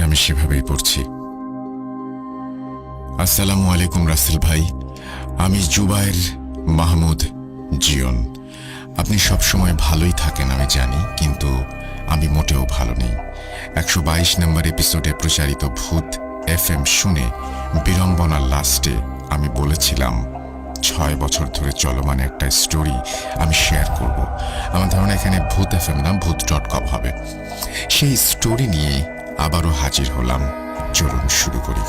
আমি সেভাবেই পড়ছি। আসসালামু আলাইকুম রাসেল ভাই, আমি জুবায়ের মাহমুদ জিয়ন। আপনি সবসময় ভালোই থাকেন আমি জানি, কিন্তু আমি মোটেও ভালো নেই। 122 নম্বর এপিসোডে প্রচারিত ভূত FM শুনে বিড়ম্বনার লাস্টে আমি বলেছিলাম 6 বছর ধরে চলমান একটা স্টোরি আমি শেয়ার করব। আমার ধারণা এখানে ভূত FM না, ভূত.com হবে। সেই স্টোরি নিয়ে আবারও হাজির হলাম। চলুন শুরু করি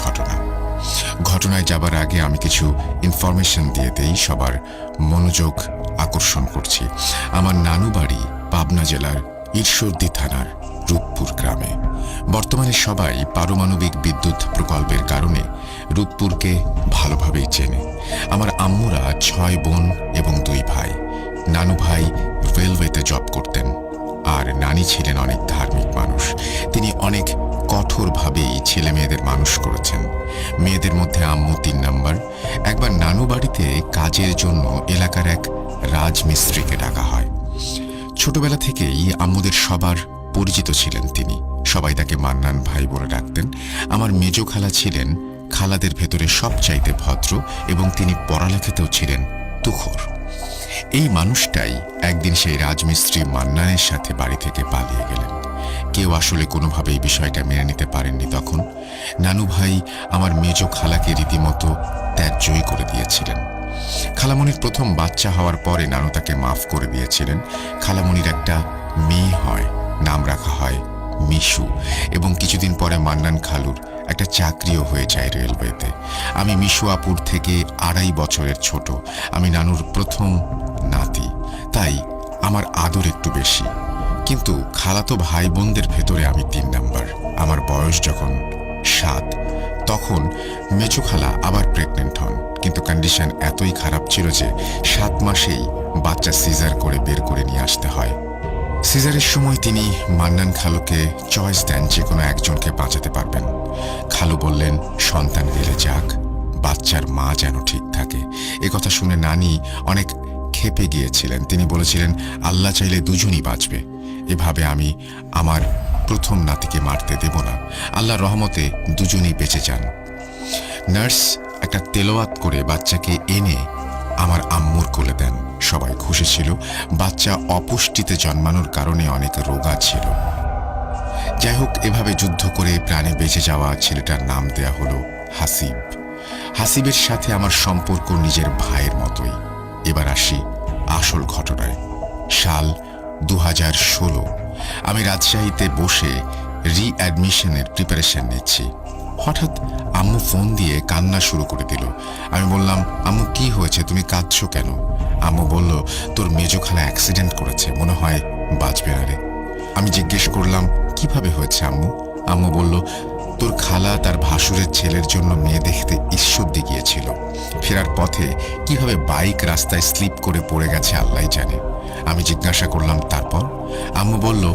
ঘটনায় যাবার আগে আমি কিছু ইনফরমেশন দিয়ে দেই, সবার মনোযোগ আকর্ষণ করছি। আমার নানু বাড়ি পাবনা জেলার ঈশ্বরদী থানার রূপপুর গ্রামে। বর্তমানে সবাই পারমাণবিক বিদ্যুৎ প্রকল্পের কারণে রূপপুরকে ভালোভাবেই চেনে। আমার আম্মুরা 6 বোন এবং 2 ভাই। নানু ভাই রেলওয়েতে জব করতেন, আর নানি ছিলেন অনেক ধার্মিক মানুষ। তিনি অনেক কঠোরভাবেই ছেলে মেয়েদের মানুষ করেছেন। মেয়েদের মধ্যে আম্মু 3 নম্বর। একবার নানু বাড়িতে কাজের জন্য এলাকার এক রাজমিস্ত্রিকে ডাকা হয়। ছোটবেলা থেকেই আম্মুদের সবার পরিচিত ছিলেন তিনি। সবাই তাকে মান্নান ভাই বলে ডাকতেন। আমার মেজো খালা ছিলেন খালাদের ভেতরে সবচাইতে ভদ্র, এবং তিনি পড়ালেখাতেও ছিলেন তুখোর। এই মানুষটাই একদিন সেই রাজমিস্ত্রি মান্নানের সাথে বাড়ি থেকে পালিয়ে গেলেন। কেউ আসলে কোনোভাবেই বিষয়টা মেনে নিতে পারেননি তখন। নানু ভাই আমার মেজো খালাকে রীতিমতো ত্যায্যই করে দিয়েছিলেন। খালামণির প্রথম বাচ্চা হওয়ার পরে নানু তাকে মাফ করে দিয়েছিলেন। খালামণির একটা মেয়ে হয়, নাম রাখা হয় মিশু, এবং কিছুদিন পরে মান্নান খালুর একটা চাকরিও হয়ে যায় রেলওয়েতে। আমি মিশু আপুর থেকে 2.5 বছরের ছোট। আমি নানুর প্রথম নাতি, তাই আমার আদর একটু বেশি। কিন্তু খালাতো ভাই বোনদের ভেতরে আমি 3 নাম্বার। আমার বয়স যখন 7, তখন মেজো খালা আবার প্রেগনেন্ট হন, কিন্তু কন্ডিশন এতই খারাপ ছিল যে 7 মাসেই বাচ্চা সিজার করে বের করে নিয়ে আসতে হয়। সিজারের সময় তিনি মান্নান খালুকে চয়েস দেন যে কোনো একজনকে বাঁচাতে পারবেন। খালু বললেন সন্তান দিলে যাক, বাচ্চার মা যেন ঠিক থাকে। এ কথা শুনে নানি অনেক ক্ষেপে গিয়েছিলেন। তিনি বলেছিলেন আল্লাহ চাইলে দুজনই বাঁচবে। এভাবে আমি আমার প্রথম নাতিকে মারতে দেব না। আল্লাহর রহমতে দুজনেই বেঁচে যান। নার্স একটা তেলাওয়াত করে বাচ্চাকে এনে আমার আম্মুর কোলে দেন। সবাই খুশি ছিল। বাচ্চা অপুষ্টিতে জন্মানোর কারণে অনেক রোগা ছিল। যাই হোক, এভাবে যুদ্ধ করে প্রাণে বেঁচে যাওয়া ছেলেটার নাম দেয়া হলো হাসিব। হাসিবের সাথে আমার সম্পর্ক নিজের ভাইয়ের মতোই। এবার আসি আসল ঘটনায়। সাল 2016। আমি রাজশাহীতে বসে রিঅ্যাডমিশনের প্রিপারেশন নিচ্ছি। হঠাৎ আম্মু ফোন দিয়ে কান্না শুরু করে দিল। আমি বললাম, আম্মু কি হয়েছে, তুমি কাঁদছো কেন? আম্মু বলল, তোর মেজো খালা অ্যাক্সিডেন্ট করেছে, মনে হয় বাঁচবে না রে। আমি জিজ্ঞেস করলাম কিভাবে হয়েছে আম্মু? আম্মু বলল, তোর খালা তার ভাসুরের ছেলের জন্য মেয়ে দেখতে ঈশ্বরদী গিয়েছিল। ফেরার পথে কিভাবে বাইক রাস্তায় স্লিপ করে পড়ে গেছে আল্লাহ জানে। আমি জিজ্ঞাসা করলাম তারপর? আম্মু বলল,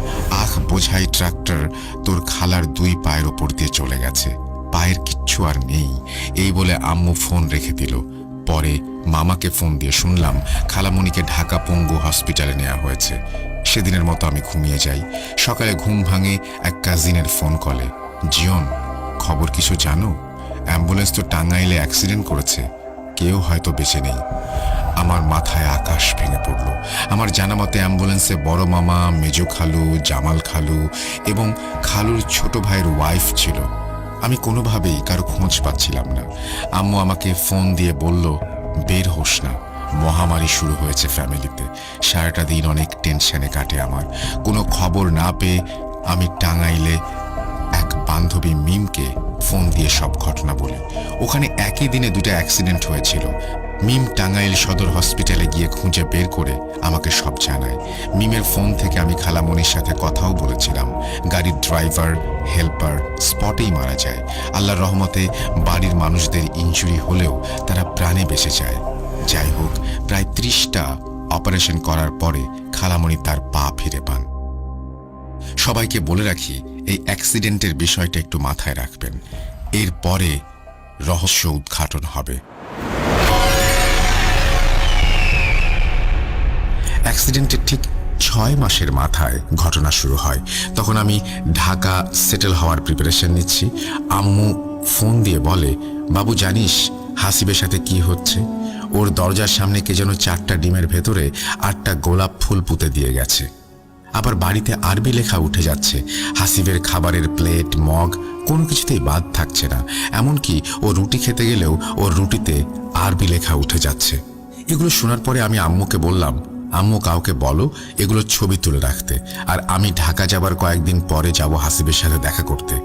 আখ বোঝাই ট্রাক্টর তোর খালার 2 পায়ের ওপর দিয়ে চলে গেছে, পায়ের কিচ্ছু আর নেই। এই বলে আম্মু ফোন রেখে দিল। পরে মামাকে ফোন দিয়ে শুনলাম খালামণিকে ঢাকা পঙ্গু হসপিটালে নেওয়া হয়েছে। সেদিনের মতো আমি ঘুমিয়ে যাই। সকালে ঘুম ভাঙে এক কাজিনের ফোন কলে, জিয়ন খবর কিছু জানো? অ্যাম্বুলেন্স তো টাঙ্গাইলে অ্যাক্সিডেন্ট করেছে, কেউ হয়তো বেঁচে নেই। আমার মাথায় আকাশ ভেঙে পড়ল। আমার জানা মতে অ্যাম্বুলেন্সে বড় মামা, মেজো খালু, জামাল খালু এবং খালুর ছোট ভাইয়ের ওয়াইফ ছিল। আমি কোনোভাবেই কারো খোঁজ পাচ্ছিলাম না। আম্মু আমাকে ফোন দিয়ে বলল, বের হোস না, মহামারী শুরু হয়েছে ফ্যামিলিতে। সারাটা দিন অনেক টেনশনে কাটে আমার। কোনো খবর না পেয়ে আমি টাঙ্গাইলে এক বান্ধবী মিমকে ফোন দিয়ে সব ঘটনা বলি। ওখানে একই দিনে 2টা অ্যাক্সিডেন্ট হয়েছিল। মিম টাঙ্গাইল সদর হসপিটালে গিয়ে খুঁজে বের করে আমাকে সব জানায়। মিমের ফোন থেকে আমি খালামণির সাথে কথাও বলেছিলাম। গাড়ির ড্রাইভার, হেল্পার স্পটেই মারা যায়। আল্লাহর রহমতে বাড়ির মানুষদের ইনজুরি হলেও তারা প্রাণে বেঁচে যায়। যাই হোক, প্রায় 30টা অপারেশন করার পরে খালামণি তার পা ফিরে পান। সবাইকে বলে রাখি, এই অ্যাক্সিডেন্টের বিষয়টা একটু মাথায় রাখবেন। এরপরে রহস্য উদ্ঘাটন হবে। অ্যাক্সিডেন্টের ঠিক 6 মাসের মাথায় ঘটনা শুরু হয়। তখন আমি ঢাকা সেটেল হওয়ার প্রিপারেশন নিচ্ছি। আম্মু ফোন দিয়ে বলে, বাবু জানিস হাসিবের সাথে কি হচ্ছে? ওর দরজার সামনে কে যেন 4টা ডিমের ভেতরে 8টা গোলাপ ফুল পুঁতে দিয়ে গেছে। আবার বাড়িতে আরবি লেখা উঠে যাচ্ছে। হাসিবের খাবারের প্লেট, মগ কোনো কিছুতেই বাদ থাকছে না। এমনকি ও রুটি খেতে গেলেও ওর রুটিতে আরবি লেখা উঠে যাচ্ছে। এগুলো শোনার পরে আমি আম্মুকে বললাম, আম্মু কাউকে বলো এগুলো ছবি তুলে রাখতে, আর আমি ঢাকা যাবার কয়েকদিন পরে যাব হাসিবের সাথে দেখা করতে।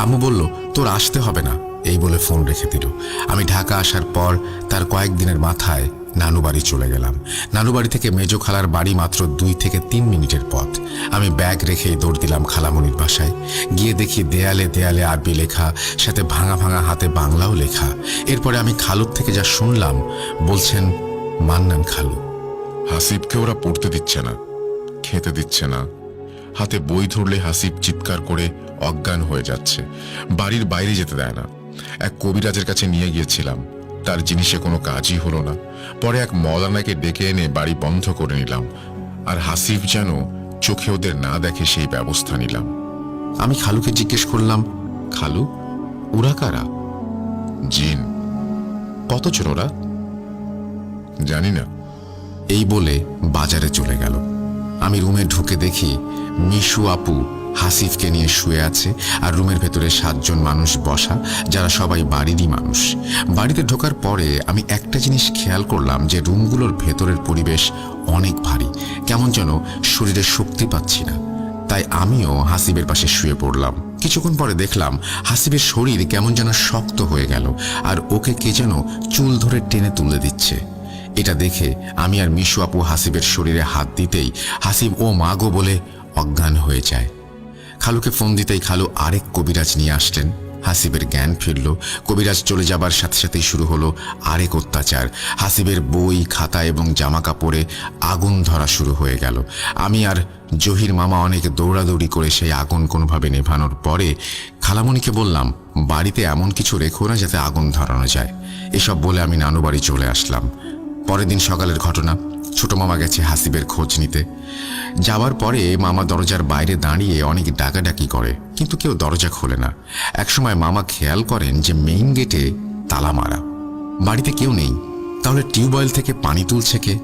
আম্মু বলল, তোর আসতে হবে না, এই বলে ফোন রেখে দিল। আমি ঢাকা আসার পর তার কয়েকদিনের মাথায় নানু বাড়ি চলে গেলাম। নানু বাড়ি থেকে মেজো খালার বাড়ি মাত্র 2 থেকে 3 মিনিটের পথ। আমি ব্যাগ রেখেই দৌড় দিলাম খালামণির বাসায়। গিয়ে দেখি দেয়ালে দেয়ালে আরবি লেখা, সাথে ভাঙা ভাঙা হাতে বাংলাও লেখা। এরপরে আমি খালুর থেকে যা শুনলাম, বলছেন মান্নান খালু, হাসিবকে ওরা পড়তে দিচ্ছে না, খেতে দিচ্ছে না, হাতে বই ধরলে হাসিব চিৎকার করে অজ্ঞান হয়ে যাচ্ছে, বাড়ির বাইরে যেতে দেয় না। এক কবিরাজের কাছে নিয়ে গিয়েছিলাম, তার জিনিসে কোনো কাজই হলো না। পরে এক মৌলানাকে ডেকে এনে বাড়ি বন্ধ করে নিলাম, আর হাসিব যেন চোখে ওদের না দেখে সেই ব্যবস্থা নিলাম। আমি খালুকে জিজ্ঞেস করলাম, খালু ওরা কারা? জিন। কতজন ওরা? জানি না। এই বলে বাজারে চলে গেল। আমি রুমে ঢুকে দেখি মিশু আপু হাসিফকে নিয়ে শুয়ে আছে, আর রুমের ভেতরে 7 জন মানুষ বসা, যারা সবাই বাড়িরই মানুষ। বাড়িতে ঢোকার পরে আমি একটা জিনিস খেয়াল করলাম যে রুমগুলোর ভেতরের পরিবেশ অনেক ভারী, কেমন যেন শরীরে শক্তি পাচ্ছি না। তাই আমিও হাসিবের পাশে শুয়ে পড়লাম। কিছুক্ষণ পরে দেখলাম হাসিবের শরীর কেমন যেন শক্ত হয়ে গেল, আর ওকে কে যেন চুল ধরে টেনে তুলে দিচ্ছে। এটা দেখে আমি আর মিশু আপু হাসিবের শরীরে হাত দিতেই হাসিব ও মা গো বলে অজ্ঞান হয়ে যায়। খালুকে ফোন দিতেই খালু আরেক কবিরাজ নিয়ে আসলেন। হাসিবের জ্ঞান ফিরল। কবিরাজ চলে যাবার সাথে সাথেই শুরু হলো আরেক অত্যাচার। হাসিবের বই, খাতা এবং জামা কাপড়ে আগুন ধরা শুরু হয়ে গেল। আমি আর জহির মামা অনেক দৌড়াদৌড়ি করে সেই আগুন কোনোভাবে নেভানোর পরে খালামণিকে বললাম, বাড়িতে এমন কিছু রেখো না যাতে আগুন ধরানো যায়। এসব বলে আমি নানু বাড়ি চলে আসলাম। পরের দিন সকালের ঘটনা, ছোট মামা গেছে হাসিবের খোঁজ নিতে। যাওয়ার পরে মামা দরজার বাইরে দাঁড়িয়ে অনেক ডাকাডাকি করে, কিন্তু কেউ দরজা খোলে না। একসময় মামা খেয়াল করেন যে মেইন গেটে তালা মারা, বাড়িতে কেউ নেই। তাহলে টিউবওয়েল থেকে পানি তুলছে কে?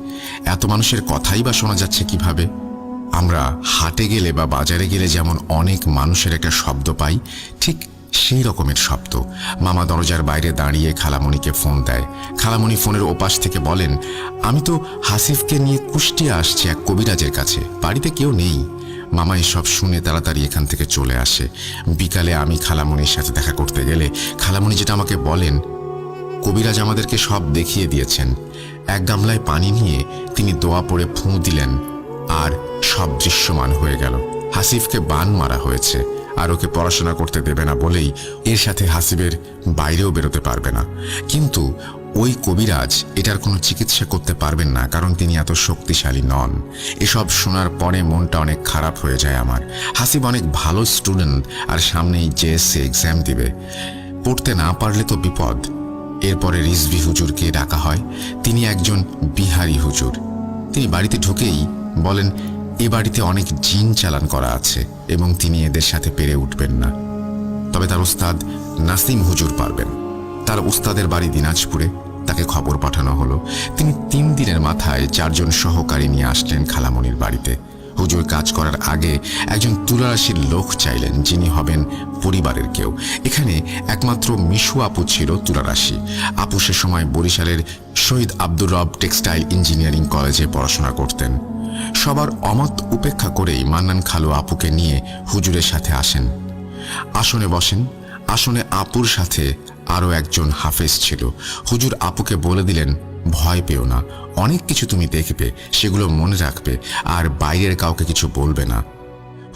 এত মানুষের কথাই বা শোনা যাচ্ছে কিভাবে? আমরা হাটে গেলে বা বাজারে গেলে যেমন অনেক মানুষের একটা শব্দ পাই, ঠিক সেই রকমের শব্দ। মামা দরজার বাইরে দাঁড়িয়ে খালামণিকে ফোন দেয়। খালামণি ফোনের ওপাশ থেকে বলেন, আমি তো হাসিফকে নিয়ে কুষ্টিয়া আসছি এক কবিরাজের কাছে, বাড়িতে কেউ নেই। মামা এসব শুনে তাড়াতাড়ি এখান থেকে চলে আসে। বিকালে আমি খালামণির সাথে দেখা করতে গেলে খালামণি যেটা আমাকে বলেন, কবিরাজ আমাদেরকে সব দেখিয়ে দিয়েছেন। এক গামলায় পানি নিয়ে তিনি দোয়া পড়ে ফুঁ দিলেন, আর সব দৃশ্যমান হয়ে গেল। হাসিফকে বান মারা হয়েছে, আর ওকে পড়াশোনা করতে দেবে না বলেই এর সাথে হাসিবের বাইরেও বেরোতে পারবে না। কিন্তু ওই কবিরাজ এটার কোনো চিকিৎসা করতে পারবেন না, কারণ তিনি এত শক্তিশালী নন। এসব শোনার পরে মনটা অনেক খারাপ হয়ে যায় আমার। হাসিব অনেক ভালো স্টুডেন্ট, আর সামনেই জেএসসি এক্সাম দিবে, পড়তে না পারলে তো বিপদ। এরপরে রিজভি হুজুরকে ডাকা হয়। তিনি একজন বিহারি হুজুর। তিনি বাড়িতে ঢুকেই বলেন, এ বাড়িতে অনেক জিন চালান করা আছে এবং তিনি এদের সাথে পেরে উঠবেন না, তবে তার উস্তাদ নাসিম হুজুর পারবেন। তার উস্তাদের বাড়ি দিনাজপুরে। তাকে খবর পাঠানো হলো। তিনি 3 দিনের মাথায় 4 জন সহকারী নিয়ে আসলেন খালামণির বাড়িতে। হুজুর কাজ করার আগে একজন তুলারাশির লোক চাইলেন, যিনি হবেন পরিবারের কেউ। এখানে একমাত্র মিশু আপু ছিল তুলারাশি। আপু সে সময় বরিশালের শহীদ আব্দুর রব টেক্সটাইল ইঞ্জিনিয়ারিং কলেজে পড়াশোনা করতেন। সবার অমত উপেক্ষা করেই মান্নান খালু আপুকে নিয়ে হুজুরের সাথে আসেন। আসনে বসেন। আসনে আপুর সাথে আরও একজন হাফেজ ছিল। হুজুর আপুকে বলে দিলেন, ভয় পেও না, অনেক কিছু তুমি দেখবে, সেগুলো মনে রাখবে, আর বাইরের কাউকে কিছু বলবে না।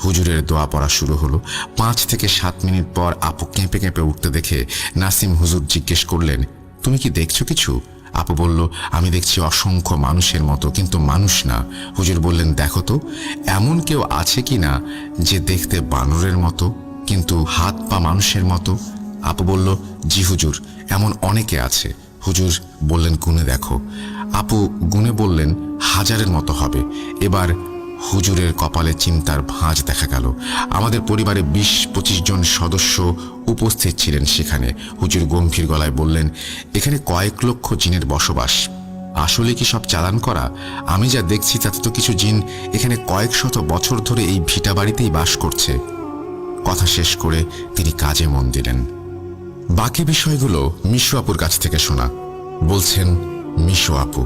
হুজুরের দোয়া পড়া শুরু হলো। 5 থেকে 7 মিনিট পর আপু কেঁপে কেঁপে উঠতে দেখে নাসিম হুজুর জিজ্ঞেস করলেন, তুমি কি দেখছো কিছু? আপু বলল, আমি দেখছি অসংখ্য মানুষের মতো, কিন্তু মানুষ না। হুজুর বললেন, দেখো তো এমন কেউ আছে কি না যে দেখতে বানরের মতো কিন্তু হাত পা মানুষের মতো? আপু বলল, জি হুজুর, এমন অনেকে আছে। হুজুর বললেন, গুনে দেখো। আপু গুনে বললেন, 1000-এর মতো হবে। এবার হুজুরের কপালে চিন্তার ভাঁজ দেখা গেল। আমাদের পরিবারে 20-25 জন সদস্য উপস্থিত ছিলেন সেখানে। হুজুর গম্ভীর গলায় বললেন, এখানে কয়েক লক্ষ জিনের বসবাস। আসলে কি সব চালান করা? আমি যা দেখছি তাতে তো কিছু জিন এখানে কয়েক শত বছর ধরে এই ভিটা বাড়িতেই বাস করছে। কথা শেষ করে তিনি কাজে মন দিলেন। বাকি বিষয়গুলো মিশু আপুর কাছ থেকে শোনা। বলছেন মিশু আপু,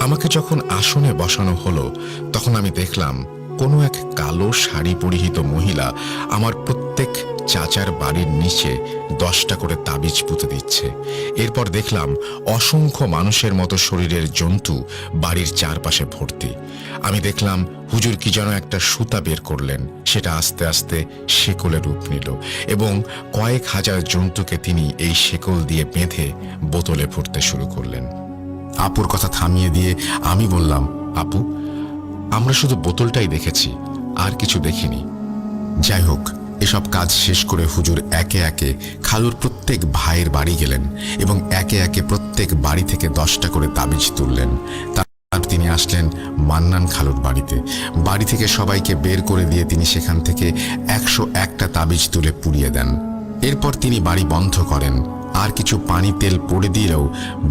আমাকে যখন আসনে বসানো হলো তখন আমি দেখলাম কোনো এক কালো শাড়ি পরিহিত মহিলা আমার প্রত্যেক চাচার বাড়ির নিচে 10টা করে তাবিজ পুঁতে দিচ্ছে। এরপর দেখলাম অসংখ্য মানুষের মতো শরীরের জন্তু বাড়ির চারপাশে ভর্তি। আমি দেখলাম হুজুর কি যেন একটা সুতা বের করলেন, সেটা আস্তে আস্তে শেকলে রূপ নিল এবং কয়েক হাজার জন্তুকে তিনি এই শেকল দিয়ে বেঁধে বোতলে ভরতে শুরু করলেন। আপুর কথা থামিয়ে দিয়ে আমি বললাম, আপু, আমরা শুধু বোতলটাই দেখেছি, আর কিছু দেখিনি। যাই হোক, এসব কাজ শেষ করে হুজুর একে একে খালুর প্রত্যেক ভাইয়ের বাড়ি গেলেন এবং একে একে প্রত্যেক বাড়ি থেকে 10টা করে তাবিজ তুললেন। তারপর তিনি আসলেন মান্নান খালুর বাড়িতে। বাড়ি থেকে সবাইকে বের করে দিয়ে তিনি সেখান থেকে 101টা তাবিজ তুলে পুড়িয়ে দেন। এরপর তিনি বাড়ি বন্ধ করেন। আর কিছু পানি তেল পড়ে দিলেও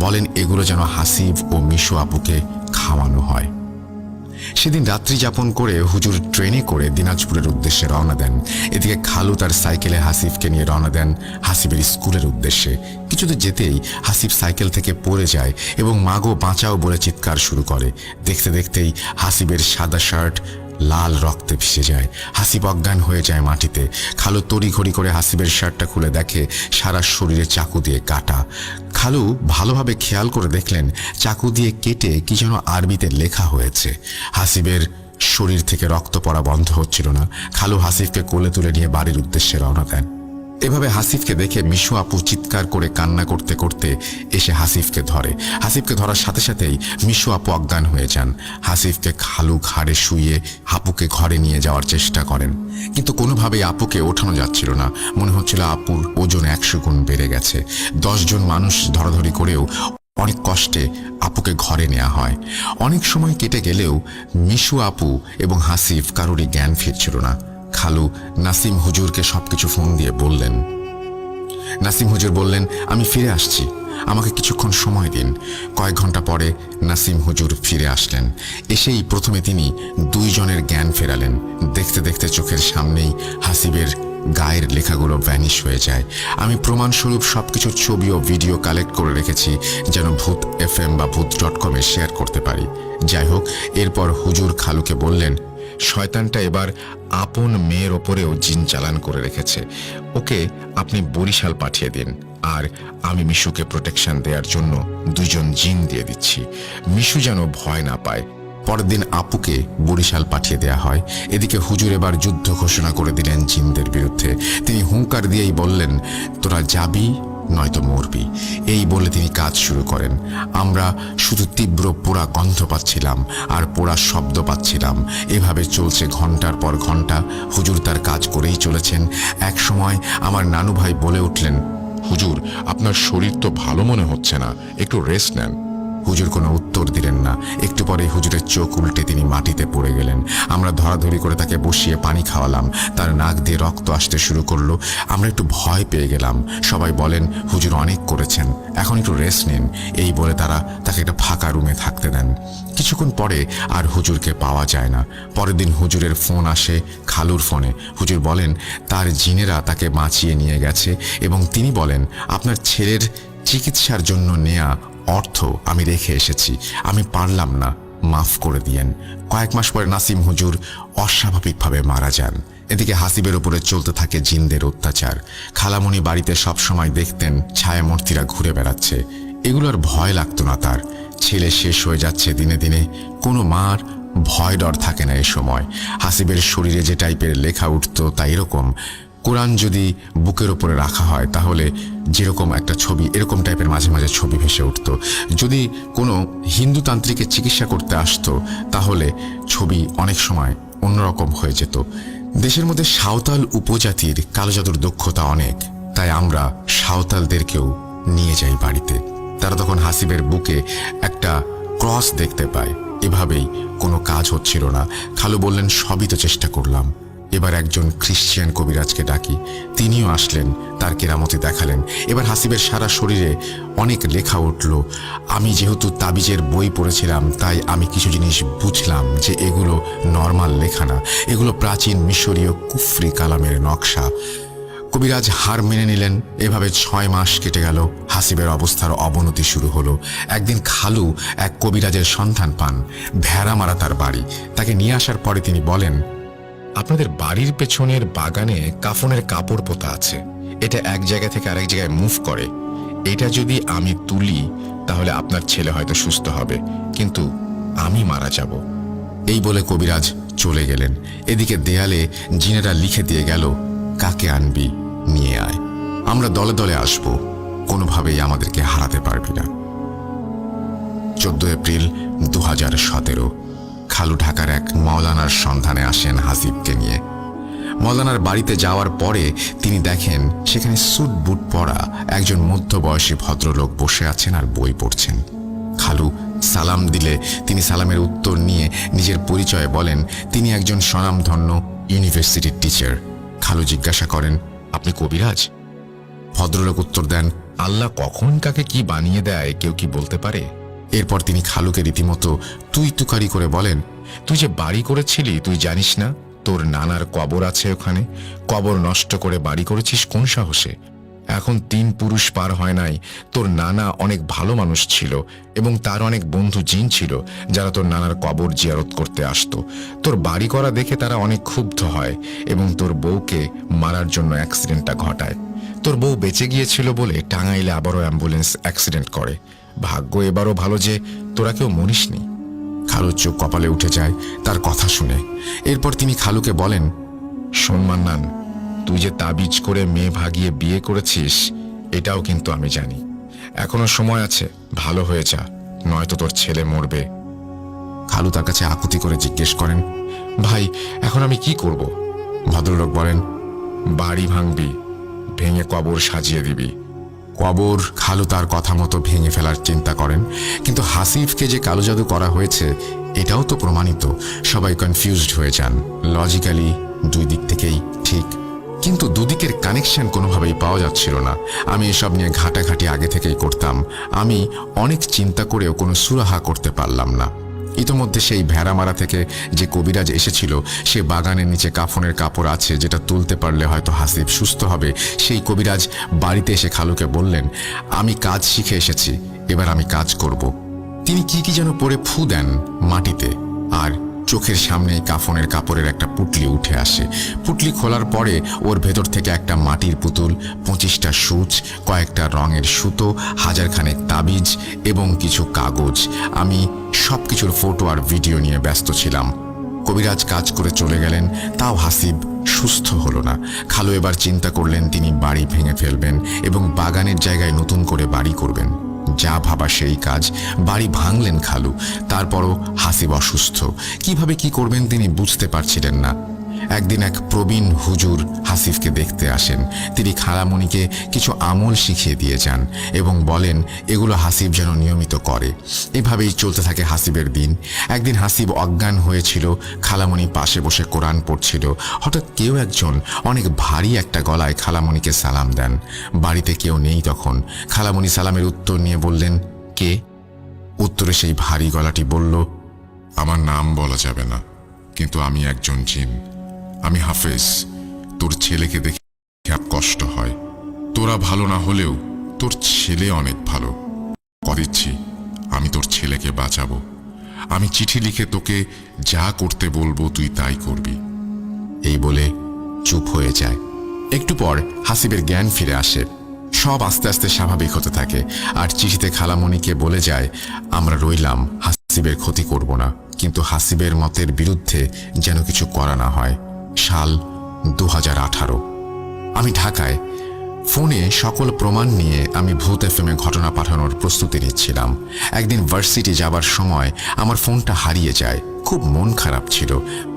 বলেন এগুলো যেন হাসিব ও মিশু আপুকে খাওয়ানো হয়। সেদিন রাত্রি যাপন করে হুজুর ট্রেনে করে দিনাজপুরের উদ্দেশ্যে রওনা দেন। এদিকে খালু তার সাইকেলে হাসিফকে নিয়ে রওনা দেন হাসিবের স্কুলের উদ্দেশ্যে। কিছুতে যেতেই হাসিব সাইকেল থেকে পড়ে যায় এবং মাগো বাঁচাও বলে চিৎকার শুরু করে। দেখতে দেখতেই হাসিবের সাদা শার্ট লাল রক্তে ভিজে যায়। হাসিব অজ্ঞান হয়ে যায় মাটিতে। খালু তড়িঘড়ি করে হাসিবের শার্টটা খুলে দেখে সারা শরীরে চাকু দিয়ে কাটা। খালু ভালোভাবে খেয়াল করে দেখলেন চাকু দিয়ে কেটে কি যেন আরবিতে লেখা হয়েছে। হাসিবের শরীর থেকে রক্ত পড়া বন্ধ হচ্ছিল না। খালু হাসিবকে কোলে তুলে নিয়ে বাড়ির উদ্দেশ্যে রওনা দেন। এভাবে হাসিফকে দেখে মিশু আপু চিৎকার করে কান্না করতে করতে এসে হাসিফকে ধরে। হাসিফকে ধরার সাথে সাথেই মিশু আপু অজ্ঞান হয়ে যান। হাসিফকে খালু ঘাড়ে শুইয়ে আপুকে ঘরে নিয়ে যাওয়ার চেষ্টা করেন, কিন্তু কোনোভাবেই আপুকে ওঠানো যাচ্ছিল না। মনে হচ্ছিল আপুর ওজন 100 গুণ বেড়ে গেছে। 10 জন মানুষ ধরাধরি করেও অনেক কষ্টে আপুকে ঘরে নেওয়া হয়। অনেক সময় কেটে গেলেও মিশু আপু এবং হাসিফ কারোরই জ্ঞান ফিরছিল না। খালু নাসিম হুজুরকে সবকিছু ফোন দিয়ে বললেন। নাসিম হুজুর বললেন, আমি ফিরে আসছি, আমাকে কিছুক্ষণ সময় দিন। কয়েক ঘন্টা পরে নাসিম হুজুর ফিরে আসলেন। এসেই প্রথমে তিনি 2 জনের জ্ঞান ফেরালেন। দেখতে দেখতে চোখের সামনেই হাসিবের গায়ের লেখাগুলো ভ্যানিশ হয়ে যায়। আমি প্রমাণস্বরূপ সবকিছুর ছবি ও ভিডিও কালেক্ট করে রেখেছি যেন ভূত FM বা ভূত.com শেয়ার করতে পারি। যাই হোক, এরপর হুজুর খালুকে বললেন, শয়তানটা এবার আপন মেয়ের ওপরেও জিন চালান করে রেখেছে, ওকে আপনি বরিশাল পাঠিয়ে দিন, আর আমি মিশুকে প্রোটেকশন দেওয়ার জন্য 2 জন জিন দিয়ে দিচ্ছি। মিশু যেন ভয় না পায়। পরের দিন আপুকে বরিশাল পাঠিয়ে দেয়া হয়। এদিকে হুজুর এবার যুদ্ধ ঘোষণা করে দিলেন জিনদের বিরুদ্ধে। তিনি হুঙ্কার দিয়েই বললেন, তোরা যাবি নয়তো মরবি। এই বলে তিনি কাজ শুরু করেন। আমরা শুধু তীব্র পোড়া গন্ধ পাচ্ছিলাম আর পোড়া শব্দ পাচ্ছিলাম। এভাবে চলছে ঘন্টার পর ঘন্টা। হুজুর তার কাজ করেই চলেছেন। এক সময় আমার নানু ভাই বলে উঠলেন, হুজুর, আপনার শরীর তো ভালো মনে হচ্ছে না, একটু রেস্ট নেন। হুজুর কোনো উত্তর দিলেন না। একটু পরে হুজুরের চোখ উল্টে তিনি মাটিতে পড়ে গেলেন। আমরা ধরাধরি করে তাকে বসিয়ে পানি খাওয়ালাম। তার নাক দিয়ে রক্ত আসতে শুরু করলো। আমরা একটু ভয় পেয়ে গেলাম। সবাই বলেন, হুজুর অনেক করেছেন, এখন একটু রেস্ট নিন। এই বলে তারা তাকে একটা ফাঁকা রুমে থাকতে দেন। কিছুক্ষণ পরে আর হুজুরকে পাওয়া যায় না। পরের দিন হুজুরের ফোন আসে খালুর ফোনে। হুজুর বলেন তার জিনেরা তাকে বাঁচিয়ে নিয়ে গেছে এবং তিনি বলেন, আপনার ছেলের চিকিৎসার জন্য নেয়া অর্থ আমি রেখে এসেছি, আমি পারলাম না, মাফ করে দিয়েন। কয়েক মাস পরে নাসিম হুজুর অস্বাভাবিকভাবে মারা যান। এদিকে হাসিবের উপরে চলতে থাকে জিনদের অত্যাচার। খালামণি বাড়িতে সব সময় দেখতেন ছায়ামূর্তিরা ঘুরে বেড়াচ্ছে। এগুলোর ভয় লাগতো না তার। ছেলে শেষ হয়ে যাচ্ছে দিনে দিনে, কোনো মার ভয় ডর থাকে না এ সময়। হাসিবের শরীরে যে টাইপের লেখা উঠতো তা এরকম, কোরআন যদি বুকের ওপরে রাখা হয় তাহলে যেরকম একটা ছবি, এরকম টাইপের মাঝে মাঝে ছবি ভেসে উঠত। যদি কোনো হিন্দু তান্ত্রিকের চিকিৎসা করতে আসতো তাহলে ছবি অনেক সময় অন্যরকম হয়ে যেত। দেশের মধ্যে সাঁওতাল উপজাতির কালো জাদুর দক্ষতা অনেক, তাই আমরা সাঁওতালদেরকেও নিয়ে যাই বাড়িতে। তারা তখন হাসিবের বুকে একটা ক্রস দেখতে পায়। এভাবেই কোনো কাজ হচ্ছিল না। খালু বললেন, সবই তো চেষ্টা করলাম, এবার একজন খ্রিশ্চান কবিরাজকে ডাকি। তিনিও আসলেন, তার কেরামতি দেখালেন। এবার হাসিবের সারা শরীরে অনেক লেখা উঠল। আমি যেহেতু তাবিজের বই পড়েছিলাম, তাই আমি কিছু জিনিস বুঝলাম যে এগুলো নর্মাল লেখা না, এগুলো প্রাচীন মিশরীয় কুফরি কালামের নকশা। কবিরাজ হার মেনে নিলেন। এভাবে 6 মাস কেটে গেল। হাসিবের অবস্থার অবনতি শুরু হলো। একদিন খালু এক কবিরাজের সন্ধান পান। ভেড়ামারা তার বাড়ি। তাকে নিয়ে আসার পরে তিনি বলেন, আপনাদের বাড়ির পেছনের বাগানে কাফনের কাপড় পোতা আছে, এটা এক জায়গা থেকে আরেক জায়গায় মুভ করে। এটা যদি আমি তুলি তাহলে আপনার ছেলে হয়তো সুস্থ হবে, কিন্তু আমি মারা যাব। এই বলে কবিরাজ চলে গেলেন। এদিকে দেয়ালে জিনেরা লিখে দিয়ে গেল, কাকে আনবি নিয়ে আয়, আমরা দলে দলে আসব, কোনোভাবেই আমাদেরকে হারাতে পারবি না। 14 এপ্রিল 2017। খালু ঢাকার এক মওলানার সন্ধানে আসেন হাসিবকে নিয়ে। মওলানার বাড়িতে যাওয়ার পরে তিনি দেখেন সেখানে স্যুট বুট পরা একজন মধ্যবয়সী ভদ্রলোক বসে আছেন আর বই পড়ছেন। খালু সালাম দিলে তিনি সালামের উত্তর নিয়ে নিজের পরিচয় বলেন তিনি একজন স্বনামধন্য ইউনিভার্সিটির টিচার। খালু জিজ্ঞাসা করেন, আপনি কবিরাজ? ভদ্রলোক উত্তর দেন, আল্লাহ কখন কাকে কি বানিয়ে দেয় কেউ কি বলতে পারে? এরপর তিনি খালুকে রীতিমতো তুই তুকারি করে বলেন, তুই যে বাড়ি করেছিলি তুই জানিস না তোর নানার কবর আছে ওখানে? কবর নষ্ট করে বাড়ি করেছিস কোন সাহসে? এখন 3 পুরুষ পার হয় নাই, তোর নানা অনেক ভালো মানুষ ছিল এবং তার অনেক বন্ধু জিন ছিল যারা তোর নানার কবর জিয়ারত করতে আসতো। তোর বাড়ি করা দেখে তারা অনেক ক্ষুব্ধ হয় এবং তোর বউকে মারার জন্য অ্যাক্সিডেন্টটা ঘটায়। তোর বউ বেঁচে গিয়েছিল বলে টাঙ্গাইলে আবারও অ্যাম্বুলেন্স অ্যাক্সিডেন্ট করে। ভাগ্য এবারও ভালো যে তোরা কেউ মরিসনি। খালুর চোখ কপালে উঠে যায় তার কথা শুনে। এরপর তিনি খালুকে বলেন, শোন মান্নান, তুই যে তাবিজ করে মেয়ে ভাগিয়ে বিয়ে করেছিস এটাও কিন্তু আমি জানি। এখনো সময় আছে, ভালো হয়ে যা, নয়তো তোর ছেলে মরবে। খালু তার কাছে আকুতি করে জিজ্ঞেস করেন, ভাই এখন আমি কি করব? ভদ্রলোক বলেন, বাড়ি ভাঙবি, ভেঙে কবর সাজিয়ে দিবি। কবর খালু তার কথা মতো ভেঙে ফেলার চিন্তা করেন, কিন্তু হাসিফকে যে কালো জাদু করা হয়েছে এটাও তো প্রমাণিত। সবাই কনফিউজড হয়ে যান। লজিক্যালি 2 দিক থেকেই ঠিক, কিন্তু দুদিকের কানেকশন কোনোভাবেই পাওয়া যাচ্ছিল না। আমি এসব নিয়ে ঘাটাঘাটি আগে থেকেই করতাম। আমি অনেক চিন্তা করেও কোনো সুরাহা করতে পারলাম না। ইতোমধ্যে সেই ভেড়ামারা থেকে যে কবিরাজ এসেছিল, সে বাগানের নিচে কাফনের কাপড় আছে যেটা তুলতে পারলে হয়তো হাসিব সুস্থ হবে। সেই কবিরাজ বাড়িতে এসে খালুকে বললেন, আমি কাজ শিখে এসেছি, এবার আমি কাজ করব। তিনি কি যেন পরে ফু দেন মাটিতে, আর চোখের সামনেই কাফনের কাপড়ের একটা পুটলি উঠে আসে। পুটলি খোলার পরে ওর ভেতর থেকে একটা মাটির পুতুল, 25টা সূচ, কয়েকটা রঙের সুতো, 1000 খানেক তাবিজ এবং কিছু কাগজ। আমি সবকিছুর ফটো আর ভিডিও নিয়ে ব্যস্ত ছিলাম। কবিরাজ কাজ করে চলে গেলেন, তাও হাসিব সুস্থ হলো না। খালু এবার চিন্তা করলেন তিনি বাড়ি ভেঙে ফেলবেন এবং বাগানের জায়গায় নতুন করে বাড়ি করবেন। যা ভাবা সেই কাজ। বাড়ি ভাঙলেন খালু। তারপরও হাসিব অসুস্থ। কিভাবে কি করবেন তিনি বুঝতে পারছিলেন না। একদিন এক প্রবীণ হুজুর হাসিফকে দেখতে আসেন। তিনি খালামণিকে কিছু আমল শিখিয়ে দিয়ে যান এবং বলেন এগুলো হাসিব যেন নিয়মিত করে। এভাবেই চলতে থাকে হাসিবের দিন। একদিন হাসিব অজ্ঞান হয়েছিল। খালামণি পাশে বসে কোরআন পড়ছিল। হঠাৎ কেউ একজন অনেক ভারী একটা গলায় খালামণিকে সালাম দেন। বাড়িতে কেউ নেই তখন। খালামণি সালামের উত্তর নিয়ে বললেন, কে? উত্তরে সেই ভারী গলাটি বলল, আমার নাম বলা যাবে না, কিন্তু আমি একজন জিন। আমি হাফেজ। তোর ছেলেকে দেখে খুব কষ্ট হয়। তোরা ভালো না হলেও তোর ছেলে অনেক ভালো। কথা দিচ্ছি আমি তোর ছেলেকে বাঁচাবো। আমি চিঠি লিখে তোকে যা করতে বলবো তুই তাই করবি। এই বলে চুপ হয়ে যায়। একটু পর হাসিবের জ্ঞান ফিরে আসে। সব আস্তে আস্তে স্বাভাবিক হতে থাকে। আর চিঠিতে খালামণিকে বলে যায়, আমরা রইলাম, হাসিবের ক্ষতি করব না, কিন্তু হাসিবের মতের বিরুদ্ধে যেন কিছু করা না হয়। সাল 2018। আমি ঢাকায়। ফোনে সকল প্রমাণ নিয়ে আমি ভূত এফএমে ঘটনা পাঠানোর প্রস্তুতি নিচ্ছিলাম। একদিন ভার্সিটি যাবার সময় আমার ফোনটা হারিয়ে যায়। খুব মন খারাপ ছিল।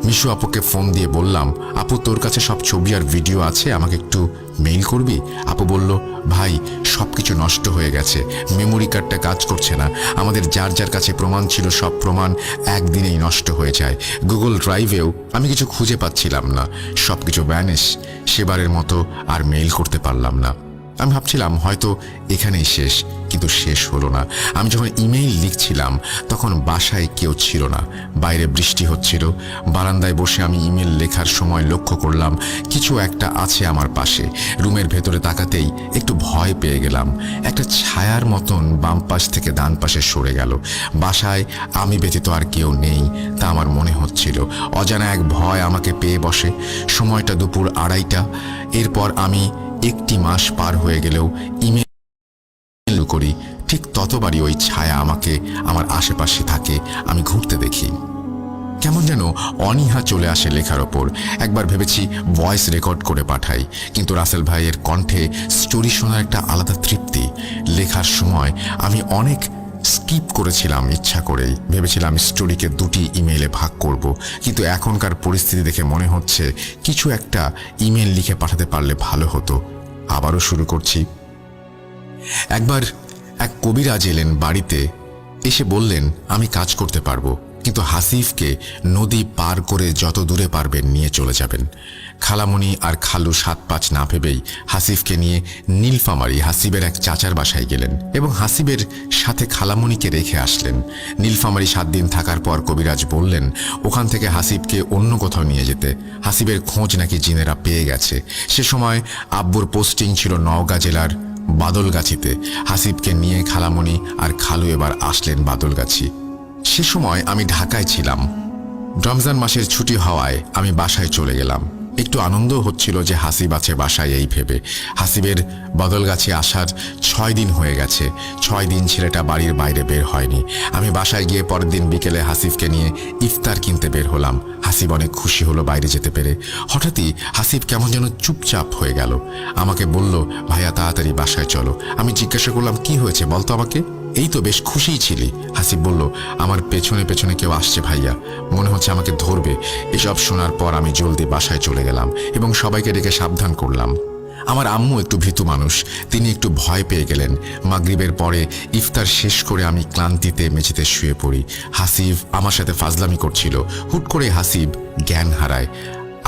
মিশু আপুকে ফোন দিয়ে বললাম, আপু তোর কাছে সব ছবি আর ভিডিও আছে, আমাকে একটু মেইল করবি? আপু বলল, ভাই সব কিছু নষ্ট হয়ে গেছে, মেমোরি কার্ডটা কাজ করছে না, আমাদের যার যার কাছে প্রমাণ ছিল সব প্রমাণ একদিনেই নষ্ট হয়ে যায়, গুগল ড্রাইভেও আমি কিছু খুঁজে পাচ্ছিলাম না, সব কিছু ভ্যানিশ। সেবারের মতো আর মেইল করতে পারলাম না। আমি ভাবছিলাম হয়তো এখানেই শেষ, কিন্তু শেষ হলো না। আমি যখন ইমেইল লিখছিলাম তখন বাসায় কেউ ছিল না, বাইরে বৃষ্টি হচ্ছিল। বারান্দায় বসে আমি ইমেল লেখার সময় লক্ষ্য করলাম কিছু একটা আছে আমার পাশে। রুমের ভেতরে তাকাতেই একটু ভয় পেয়ে গেলাম। একটা ছায়ার মতন বাম পাশ থেকে ডান পাশে সরে গেল। বাসায় আমি ব্যতীত আর কেউ নেই তা আমার মনে হচ্ছিল। অজানা এক ভয় আমাকে পেয়ে বসে। সময়টা দুপুর 2:30। এরপর আমি 1 মাস পার হয়ে গেলেও ইমেল করি, ঠিক ততবারই ওই ছায়া আমাকে আমার আশেপাশে থাকে, আমি ঘুরতে দেখি। কেমন যেন অনীহা চলে আসে লেখার ওপর। একবার ভেবেছি ভয়েস রেকর্ড করে পাঠাই, কিন্তু রাসেল ভাইয়ের কণ্ঠে স্টোরি শোনার একটা আলাদা তৃপ্তি। লেখার সময় আমি অনেক স্কিপ করেছিলাম ইচ্ছা করেই। ভেবেছিলাম স্টোরিকে 2টি ইমেইলে ভাগ করব, কিন্তু এখনকার পরিস্থিতি দেখে মনে হচ্ছে কিছু একটা ইমেল লিখে পাঠাতে পারলে ভালো হতো। আবারও শুরু করছি। একবার এক কবিরাজ এলেন বাড়িতে, এসে বললেন আমি কাজ করতে পারবো, কিন্তু হাসিফকে নদী পার করে যত দূরে পারবেন নিয়ে চলে যাবেন। খালামণি আর খালু 7-5 না ভেবেই হাসিফকে নিয়ে নীলফামারী হাসিবের এক চাচার বাসায় গেলেন এবং হাসিবের সাথে খালামণিকে রেখে আসলেন। নীলফামারী 7 দিন থাকার পর কবিরাজ বললেন ওখান থেকে হাসিবকে অন্য কোথাও নিয়ে যেতে। হাসিবের খোঁজ নাকি জিনেরা পেয়ে গেছে। সে সময় আব্বুর পোস্টিং ছিল নওগাঁ জেলার বাদলগাছিতে। হাসিবকে নিয়ে খালামণি আর খালু এবার আসলেন বাদলগাছি। সে সময় আমি ঢাকায় ছিলাম। রমজান মাসের ছুটি হওয়ায় আমি বাসায় চলে গেলাম। একটু আনন্দও হচ্ছিল যে হাসিব আছে বাসায় এই ভেবে। হাসিবের বদলগাছি আসার 6 দিন হয়ে গেছে। 6 দিন ছেলেটা বাড়ির বাইরে বের হয়নি। আমি বাসায় গিয়ে পরের দিন বিকেলে হাসিবকে নিয়ে ইফতার কিনতে বের হলাম। হাসিব অনেক খুশি হলো বাইরে যেতে পেরে। হঠাৎই হাসিব কেমন যেন চুপচাপ হয়ে গেল। আমাকে বলল, ভাইয়া তাড়াতাড়ি বাসায় চলো। আমি জিজ্ঞাসা করলাম, কি হয়েছে বলতো আমাকে? এই তো বেশ খুশিই ছিলি। হাসিব বলল, আমার পেছনে পেছনে কেউ আসছে ভাইয়া, মনে হচ্ছে আমাকে ধরবে। এসব শোনার পর আমি জলদি বাসায় চলে গেলাম এবং সবাইকে ডেকে সাবধান করলাম। আমার আম্মু একটু ভীতু মানুষ, তিনি একটু ভয় পেয়ে গেলেন। মাগরিবের পরে ইফতার শেষ করে আমি ক্লান্তিতে মেঝেতে শুয়ে পড়ি। হাসিব আমার সাথে ফাজলামি করছিল। হুট করে হাসিব জ্ঞান হারায়।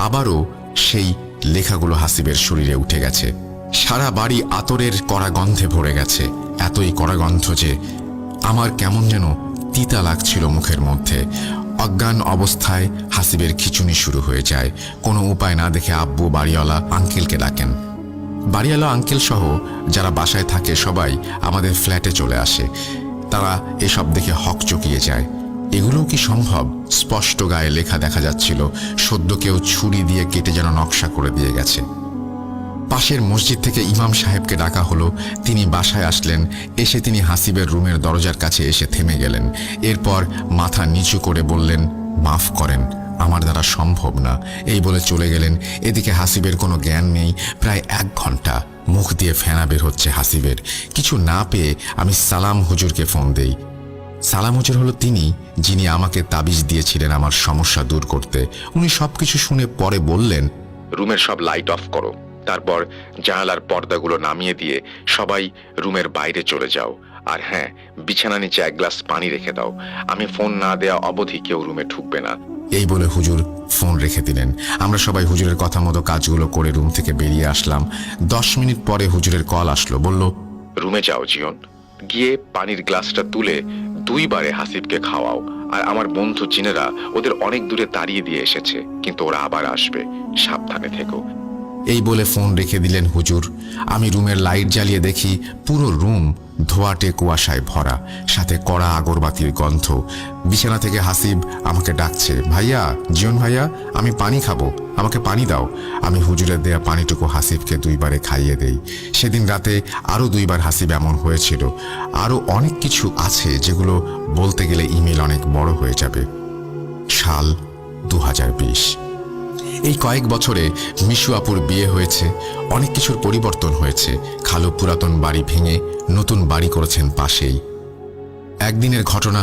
আবারও সেই লেখাগুলো হাসিবের শরীরে উঠে গেছে। সারা বাড়ি আতরের কড়া গন্ধে ভরে গেছে, এতই কড়া গন্ধ যে আমার কেমন যেন তিতা লাগছিল মুখের মধ্যে। অজ্ঞান অবস্থায় হাসিবের খিঁচুনি শুরু হয়ে যায়। কোনো উপায় না দেখে আব্বু বাড়িওয়ালা আঙ্কেলকে ডাকেন। বাড়িওয়ালা আঙ্কেল সহ যারা বাসায় থাকে সবাই আমাদের ফ্ল্যাটে চলে আসে। তারা এসব দেখে হকচকিয়ে যায়। এগুলোও কি সম্ভব? স্পষ্ট গায়ে লেখা দেখা যাচ্ছিল, সদ্য কেউ ছুরি দিয়ে কেটে যেন নকশা করে দিয়ে গেছে। পাশের মসজিদ থেকে ইমাম সাহেবকে ডাকা হলো। তিনি বাসায় আসলেন। এসে তিনি হাসিবের রুমের দরজার কাছে এসে থেমে গেলেন। এরপর মাথা নিচু করে বললেন, মাফ করেন, আমার দ্বারা সম্ভব না, এই বলে চলে গেলেন। এদিকে হাসিবের কোনো জ্ঞান নেই। প্রায় 1 ঘন্টা মুখ দিয়ে ফেনা বের হচ্ছে হাসিবের। কিছু না পেয়ে আমি সালাম হুজুরকে ফোন দেই। সালাম হুজুর হলো তিনি যিনি আমাকে তাবিজ দিয়েছিলেন আমার সমস্যা দূর করতে। উনি সবকিছু শুনে পরে বললেন, রুমের সব লাইট অফ করো, তারপর জানালার পর্দাগুলো নামিয়ে দিয়ে সবাই রুমের বাইরে চলে যাও। আর হ্যাঁ, বিছানা নিচে 1 গ্লাস পানি রেখে দাও। আমি ফোন না দেয়া অবধি কেউ রুমে ঢুকবে না। এই বলে হুজুর ফোন রেখে দিলেন। আমরা সবাই হুজুরের কথা মতো কাজগুলো করে রুম থেকে বেরিয়ে আসলাম। 10 মিনিট পরে হুজুরের কল আসলো। বলল, রুমে যাও জিয়ন, গিয়ে পানির গ্লাসটা তুলে 2 বারে হাসিবকে খাওয়াও। আর আমার বন্ধু জিনেরা ওদের অনেক দূরে তাড়িয়ে দিয়ে এসেছে, কিন্তু ওরা আবার আসবে, সাবধানে থেকো। এই বলে ফোন রেখে দিলেন হুজুর। আমি রুমের লাইট জ্বালিয়ে দেখি পুরো রুম ধোঁয়াটে কুয়াশায় ভরা, সাথে কড়া আগরবাতির গন্ধ। বিছানা থেকে হাসিব আমাকে ডাকছে, ভাইয়া, জিয়ন ভাইয়া, আমি পানি খাবো, আমাকে পানি দাও। আমি হুজুরের দেয়া পানিটুকু হাসিবকে 2 বারে খাইয়ে দেই। সেদিন রাতে আরও 2 বার হাসিব এমন হয়েছিল। আরও অনেক কিছু আছে যেগুলো বলতে গেলে ইমেল অনেক বড় হয়ে যাবে। সাল 2020। এই কয়েক বছরে মিশু আপুর বিয়ে হয়েছে, অনেক কিছুর পরিবর্তন হয়েছে। খালু পুরাতন বাড়ি ভেঙে নতুন বাড়ি করেছেন পাশেই। একদিনের ঘটনা,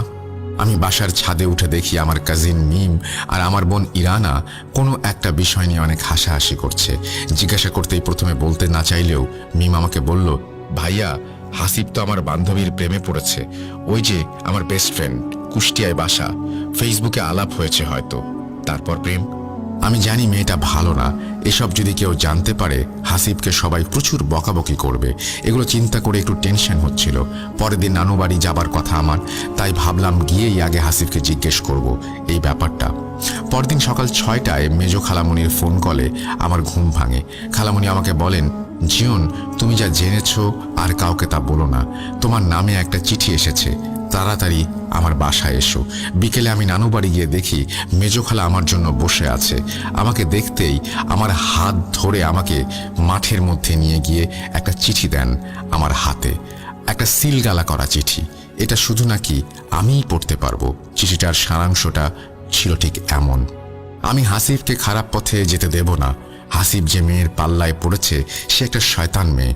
আমি বাসার ছাদে উঠে দেখি আমার কাজিন মিম আর আমার বোন ইরানা কোনো একটা বিষয় নিয়ে অনেক হাসাহাসি করছে। জিজ্ঞাসা করতেই প্রথমে বলতে না চাইলেও মিম আমাকে বলল, ভাইয়া, হাসিব তো আমার বান্ধবীর প্রেমে পড়েছে। ওই যে আমার বেস্ট ফ্রেন্ড, কুষ্টিয়ায় বাসা, ফেসবুকে আলাপ হয়েছে হয়তো, তারপর প্রেম। আমি জানি মেয়েটা ভালো না, এসব যদি কেউ জানতে পারে হাসিবকে সবাই প্রচুর বকাবকি করবে। এগুলো চিন্তা করে একটু টেনশন হচ্ছিল। পরের দিন নানু বাড়ি যাবার কথা আমার, তাই ভাবলাম গিয়েই আগে হাসিবকে জিজ্ঞেস করব এই ব্যাপারটা। পরদিন সকাল 6টায় মেজো খালামণির ফোন কলে আমার ঘুম ভাঙে। খালামণি আমাকে বলেন, জিয়ন, তুমি যা জেনেছো আর কাউকে তা বলো না। তোমার নামে একটা চিঠি এসেছে, তাড়াতাড়ি আমার বাসায় এসো। বিকেলে আমি নানু বাড়ি গিয়ে দেখি মেজো খালা আমার জন্য বসে আছে। আমাকে দেখতেই আমার হাত ধরে আমাকে মাঠের মধ্যে নিয়ে গিয়ে একটা চিঠি দেন আমার হাতে, একটা সিলগালা করা চিঠি। এটা শুধু নাকি আমিই পড়তে পারবো। চিঠিটার সারাংশটা ছিল ঠিক এমন: আমি হাসিবকে খারাপ পথে যেতে দেব না। হাসিব যে মেয়ের পাল্লায় পড়েছে সে একটা শয়তান মেয়ে,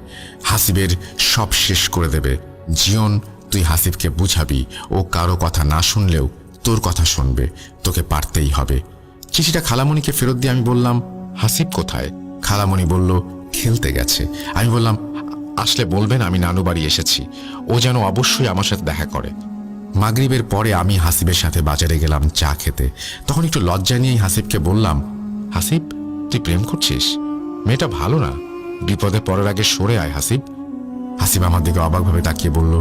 হাসিবের সব শেষ করে দেবে। জিয়ন, তুই হাসিবকে বুঝাবি, ও কারো কথা না শুনলেও তোর কথা শুনবে, তোকে পারতেই হবে। চিঠিটা খালামণিকে ফেরত দিয়ে আমি বললাম, হাসিব কোথায়? খালামণি বলল, খেলতে গেছে। আমি বললাম, আসলে বলবেন আমি নানু বাড়ি এসেছি, ও যেন অবশ্যই আমার সাথে দেখা করে। মাগরিবের পরে আমি হাসিবের সাথে বাজারে গেলাম চা খেতে। তখন একটু লজ্জা নিয়েই হাসিবকে বললাম, হাসিব, তুই প্রেম করছিস? মেয়েটা ভালো না, বিপদে পড়ার আগে সরে আয় হাসিব। হাসিব আমার দিকে অবাকভাবে তাকিয়ে বলল,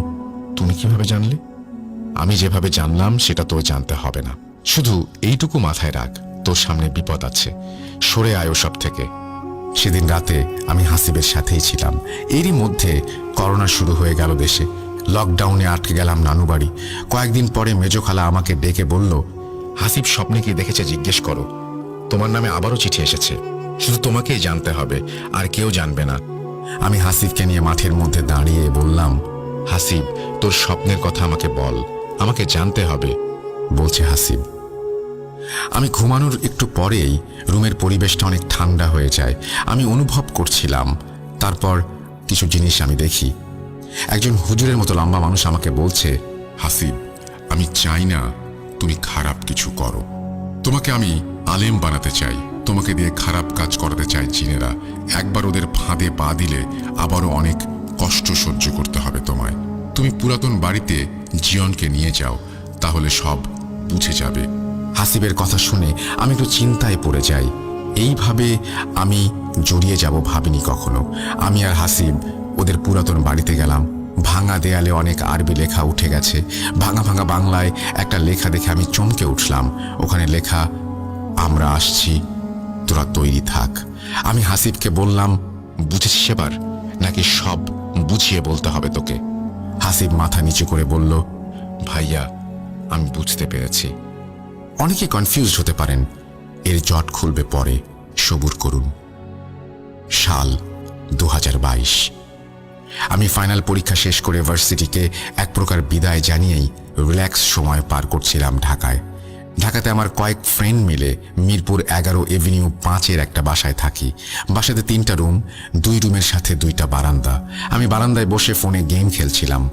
তুমি কিভাবে জানলে? আমি যেভাবে জানলাম সেটা তোর জানতে হবে না। শুধু এইটুকু মাথায় রাখ, তোর সামনে বিপদ আছে, সরে আয় ওসব থেকে। সেদিন রাতে আমি হাসিবের সাথেই ছিলাম। এরই মধ্যে করোনা শুরু হয়ে গেল দেশে। লকডাউনে আটকে গেলাম নানু বাড়ি। কয়েকদিন পরে মেজো খালা আমাকে ডেকে বলল, হাসিব স্বপ্নে কি দেখেছে জিজ্ঞেস করো। তোমার নামে আবারও চিঠি এসেছে, শুধু তোমাকেই জানতে হবে, আর কেউ জানবে না। আমি হাসিবকে নিয়ে মাঠের মধ্যে দাঁড়িয়ে বললাম, হাসিব, তোর স্বপ্নের কথা আমাকে বল, আমাকে জানতে হবে। বলছে হাসিব। আমি ঘুমানোর একটু পরেই রুমের পরিবেশটা অনেক ঠান্ডা হয়ে যায়। আমি অনুভব করছিলাম। তারপর কিছু জিনিস আমি দেখি। একজন হুজুরের মতো লম্বা মানুষ আমাকে বলছে, হাসিব, আমি চাই না তুমি খারাপ কিছু করো। তোমাকে আমি আলেম বানাতে চাই, তোমাকে দিয়ে খারাপ কাজ করাতে চাই জিনেরা। একবার ওদের ফাঁদে পা দিলে আবারও অনেক কষ্ট সহ্য করতে হবে তোমায়। তুমি পুরাতন বাড়িতে জিয়নকে নিয়ে যাও, তাহলে সব বুঝে যাবে। হাসিবের কথা শুনে আমি একটু চিন্তায় পড়ে যাই। এইভাবে আমি জড়িয়ে যাব ভাবিনি কখনো। আমি আর হাসিব ওদের পুরাতন বাড়িতে গেলাম। ভাঙা দেয়ালে অনেক আরবি লেখা উঠে গেছে। ভাঙা ভাঙা বাংলায় একটা লেখা দেখে আমি চমকে উঠলাম। ওখানে লেখা, আমরা আসছি, তোরা তৈরি থাক। আমি হাসিবকে বললাম, বুঝেছিস এবার, নাকি সব বুঝিয়ে বলতে হবে তোকে? হাসিব মাথা নিচু করে বলল, ভাইয়া, আমি বুঝতে পেরেছি। অনেকে কনফিউজড হতে পারেন, এর জট খুলবে পরে, সবুর করুন। সাল 2022। আমি ফাইনাল পরীক্ষা শেষ করে ভার্সিটিকে এক প্রকার বিদায় জানিয়েই রিল্যাক্স সময় পার করছিলাম ঢাকায়। ঢাকাতে আমার কয়েক ফ্রেন্ড মিলে মিরপুর 11 এভিনিউ 5-এর একটা বাসায় থাকি। বাসাতে 3টা রুম, 2 রুমের সাথে 2টা বারান্দা। আমি বারান্দায় বসে ফোনে গেম খেলছিলাম।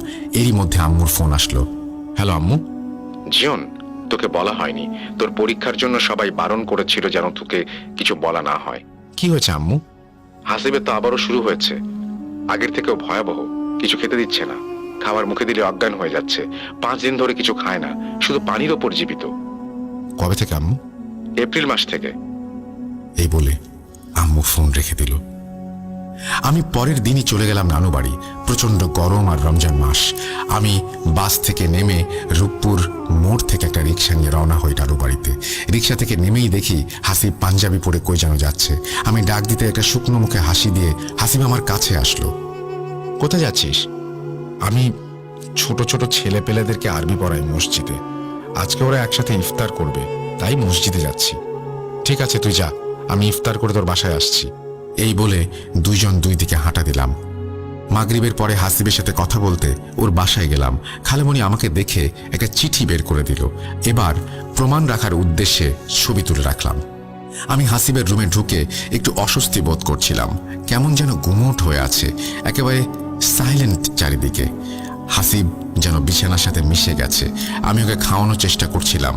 এরই মধ্যে আম্মুর ফোন আসলো। হ্যালো আম্মু। জিয়ন, তোকে বলা হয়নি, তোর পরীক্ষার জন্য সবাই বারণ করেছিল যেন তোকে কিছু বলা না হয়। কি হয়েছে আম্মু? হাসিবের তো আবারও শুরু হয়েছে, আগের থেকেও ভয়াবহ। কিছু খেতে দিচ্ছে না, খাবার মুখে দিলে অজ্ঞান হয়ে যাচ্ছে। 5 দিন ধরে কিছু খায় না, শুধু পানির ওপর জীবিত। কবে থেকে আম্মু? এপ্রিল মাস থেকে। এই বলে আম্মু ফোন রেখে দিল। আমি পরের দিনই চলে গেলাম নানু বাড়ি। প্রচন্ড গরম আর রমজান মাস। আমি বাস থেকে নেমে রূপপুর মোড় থেকে একটা রিক্সা নিয়ে রওনা হই নানু বাড়িতে। রিক্সা থেকে নেমেই দেখি হাসিব পাঞ্জাবি পরে কই যেন যাচ্ছে। আমি ডাক দিতে একটা শুকনো মুখে হাসি দিয়ে হাসিব আমার কাছে আসলো। কোথায় যাচ্ছিস? আমি ছোট ছোট ছেলে পেলেদেরকে আরবি পড়াই মসজিদে। আজকে ওরা একসাথে ইফতার করবে, তাই মসজিদে যাচ্ছি। ঠিক আছে, তুই যা, আমি ইফতার করে তোর বাসায় আসছি। এই বলে দুইজন দুই দিকে হাঁটা দিলাম। মাগরিবের পরে হাসিবের সাথে কথা বলতে ওর বাসায় গেলাম। খালামণি আমাকে দেখে একটা চিঠি বের করে দিল। এবার প্রমাণ রাখার উদ্দেশ্যে ছবি তুলে রাখলাম। আমি হাসিবের রুমে ঢুকে একটু অস্বস্তি বোধ করছিলাম। কেমন যেন গুমোট হয়ে আছে, একেবারে সাইলেন্ট চারিদিকে। হাসিব যেন বিছানার সাথে মিশে গেছে। আমি ওকে খাওয়ানোর চেষ্টা করছিলাম।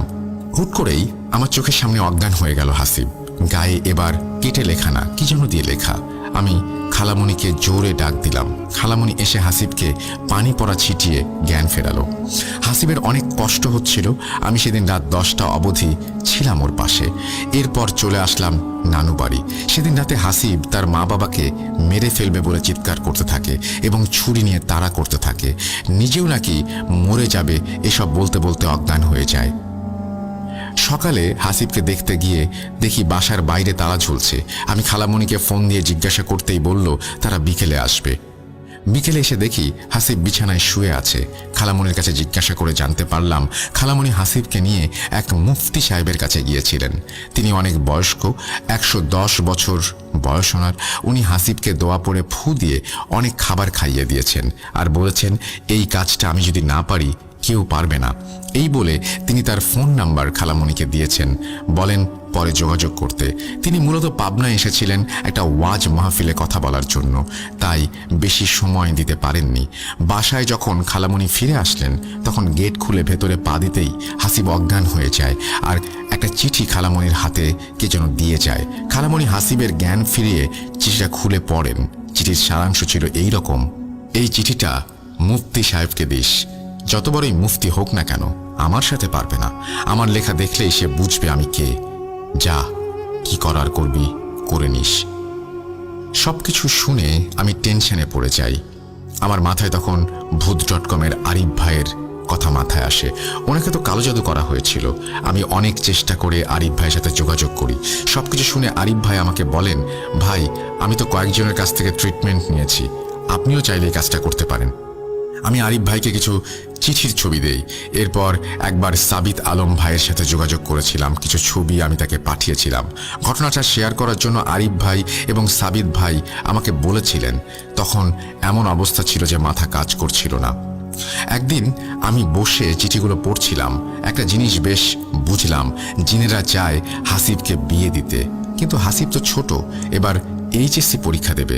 হুট করেই আমার চোখের সামনে অজ্ঞান হয়ে গেল হাসিব। গায়ে এবার কেটে লেখা না, কি যেন দিয়ে লেখা। আমি খালামণিকে জোরে ডাক দিলাম। খালামণি এসে হাসিবকে পানি পড়া ছিটিয়ে জ্ঞান ফেরালো। হাসিবের অনেক কষ্ট হচ্ছিল। আমি সেদিন রাত 10টা অবধি ছিলাম ওর পাশে। এরপর চলে আসলাম নানু বাড়ি। সেদিন রাতে হাসিব তার মা বাবাকে মেরে ফেলবে বলে চিৎকার করতে থাকে এবং ছুরি নিয়ে তাড়া করতে থাকে। নিজেও নাকি মরে যাবে এসব বলতে বলতে অজ্ঞান হয়ে যায়। সকালে হাসিবকে দেখতে গিয়ে দেখি বাসার বাইরে তালা ঝুলছে। আমি খালামণিকে ফোন দিয়ে জিজ্ঞাসা করতেই বলল তারা বিকেলে আসবে। বিকেলে এসে দেখি হাসিব বিছানায় শুয়ে আছে। খালামণির কাছে জিজ্ঞাসা করে জানতে পারলাম খালামণি হাসিবকে নিয়ে এক মুফতি সাহেবের কাছে গিয়েছিলেন। তিনি অনেক বয়স্ক, 110 বছর বয়স ওনার। উনি হাসিবকে দোয়া পড়ে ফু দিয়ে অনেক খাবার খাইয়ে দিয়েছেন আর বলেছেন এই কাজটা আমি যদি না পারি কেউ পারবে না। এই বলে তিনি তার ফোন নাম্বার খালামণিকে দিয়েছেন, বলেন পরে যোগাযোগ করতে। তিনি মূলত পাবনায় এসেছিলেন একটা ওয়াজ মাহফিলে কথা বলার জন্য, তাই বেশি সময় দিতে পারেননি। বাসায় যখন খালামণি ফিরে আসলেন তখন গেট খুলে ভেতরে পা দিতেই হাসিব অজ্ঞান হয়ে যায় আর একটা চিঠি খালামণির হাতে কে যেন দিয়ে যায়। খালামণি হাসিবের জ্ঞান ফিরিয়ে চিঠিটা খুলে পড়েন। চিঠির সারাংশ ছিল এই রকম, এই চিঠিটা মুফতি সাহেবকে দিস। যত বড়ই মুফতি হোক না কেন আমার সাথে পারবে না। আমার লেখা দেখলেই সে বুঝবে আমি কে। যা কি করার করবি করে নিস। সবকিছু শুনে আমি টেনশনে পড়ে যাই। আমার মাথায় তখন ভূত.com-এর আরিফ ভাইয়ের কথা মাথায় আসে। ওনাকে তো কালো জাদু করা হয়েছিল। আমি অনেক চেষ্টা করে আরিফ ভাইয়ের সাথে যোগাযোগ করি। সবকিছু শুনে আরিফ ভাই আমাকে বলেন, ভাই আমি তো কয়েকজনের কাছ থেকে ট্রিটমেন্ট নিয়েছি, আপনিও চাইলে এই কাজটা করতে পারেন। আমি আরিফ ভাইকে কিছু চিঠির ছবি দেই। এরপর একবার সাবিত আলম ভাইয়ের সাথে যোগাযোগ করেছিলাম, কিছু ছবি আমি তাকে পাঠিয়েছিলাম। ঘটনাটা শেয়ার করার জন্য আরিফ ভাই এবং সাবিত ভাই আমাকে বলেছিলেন। তখন এমন অবস্থা ছিল যে মাথা কাজ করছিল না। একদিন আমি বসে চিঠিগুলো পড়ছিলাম, একটা জিনিস বেশ বুঝলাম। জিনেরা চায় হাসিবকে বিয়ে দিতে, কিন্তু হাসিব তো ছোট, এবার এইচএসসি পরীক্ষা দেবে,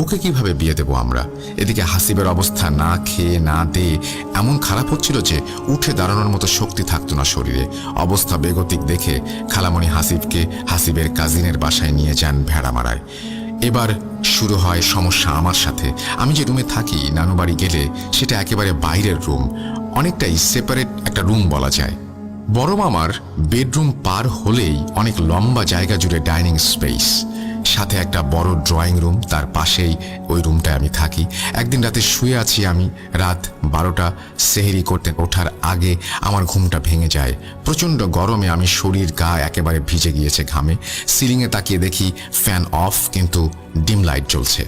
ওকে কিভাবে বিয়ে দেবো আমরা। এদিকে হাসিবের অবস্থা না খেয়ে না দিয়ে এমন খারাপ হচ্ছিল যে উঠে দাঁড়ানোর মতো শক্তি থাকতো না শরীরে। অবস্থা বেগতিক দেখে খালামণি হাসিবকে হাসিবের কাজিনের বাসায় নিয়ে যান ভেড়ামারায়। এবার শুরু হয় সমস্যা আমার সাথে। আমি যে রুমে থাকি নানু বাড়ি গেলে সেটা একেবারে বাইরের রুম, অনেকটাই সেপারেট একটা রুম বলা যায়। বড় মামার বেডরুম পার হলেই অনেক লম্বা জায়গা জুড়ে ডাইনিং স্পেস, সাথে একটা বড় ড্রয়িং রুম, তার পাশেই ওই রুমটায় আমি থাকি। একদিন রাতে শুয়ে আছি আমি, রাত 12টা, সেহরি করতে ওঠার আগে আমার ঘুমটা ভেঙে যায়। প্রচণ্ড গরমে আমি শরীর গা একেবারে ভিজে গিয়েছে ঘামে। সিলিংয়ে তাকিয়ে দেখি ফ্যান অফ, কিন্তু ডিম লাইট জ্বলছে।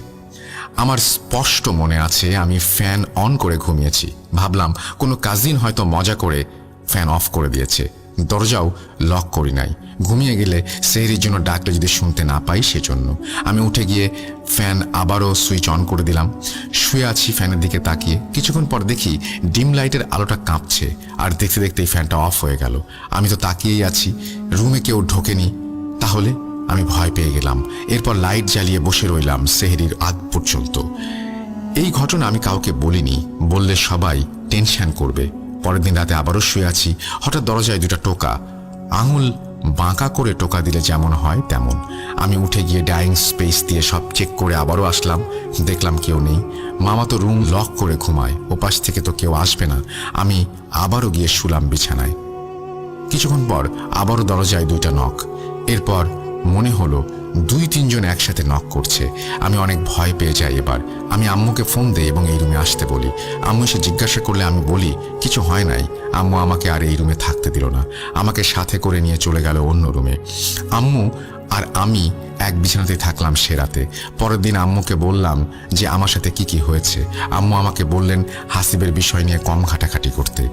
আমার স্পষ্ট মনে আছে আমি ফ্যান অন করে ঘুমিয়েছি। ভাবলাম কোনো কাজিন হয়তো মজা করে ফ্যান অফ করে দিয়েছে। দরজাও লক করি নাই, ঘুমিয়ে গেলে সেহরির জন্য ডাকলে যদি শুনতে না পাই সেজন্য। আমি উঠে গিয়ে ফ্যান আবারও সুইচ অন করে দিলাম। শুয়ে আছি ফ্যানের দিকে তাকিয়ে। কিছুক্ষণ পর দেখি ডিম লাইটের আলোটা কাঁপছে, আর দেখতে দেখতেই ফ্যানটা অফ হয়ে গেল। আমি তো তাকিয়েই আছি, রুমে কেউ ঢোকেনি। তাহলে আমি ভয় পেয়ে গেলাম। এরপর লাইট জ্বালিয়ে বসে রইলাম সেহরির আগ পর্যন্ত। এই ঘটনা আমি কাউকে বলিনি, বললে সবাই টেনশন করবে। পরের দিন রাতে আবারও শুয়ে আছি, হঠাৎ দরজায় 2টা টোকা। আঙুল বাঁকা করে টোকা দিলে যেমন হয় তেমন। আমি উঠে গিয়ে ডাইনিং স্পেস দিয়ে সব চেক করে আবারও আসলাম, দেখলাম কেউ নেই। মামা তো রুম লক করে ঘুমায়, ওপাশ থেকে তো কেউ আসবে না। আমি আবারও গিয়ে শুলাম বিছানায়। কিছুক্ষণ পর আবারও দরজায় 2টা নক। এরপর মনে হলো 2-3 জন একসাথে নক করছে। আমি অনেক ভয় পেয়ে যাই। এবার আমি আম্মুকে ফোন দিই এবং এই রুমে আসতে বলি। আম্মু এসে জিজ্ঞাসা করলে আমি বলি কিছু হয় নাই। আম্মু আমাকে আর এই রুমে থাকতে দিল না, আমাকে সাথে করে নিয়ে চলে গেল অন্য রুমে। আম্মু আর আমি এক বিছানাতেই থাকলাম সে রাতে। পরের দিন আম্মুকে বললাম যে আমার সাথে কি কি হয়েছে। আম্মু আমাকে বললেন হাসিবের বিষয় নিয়ে কম ঘাটাঘাটি করতে।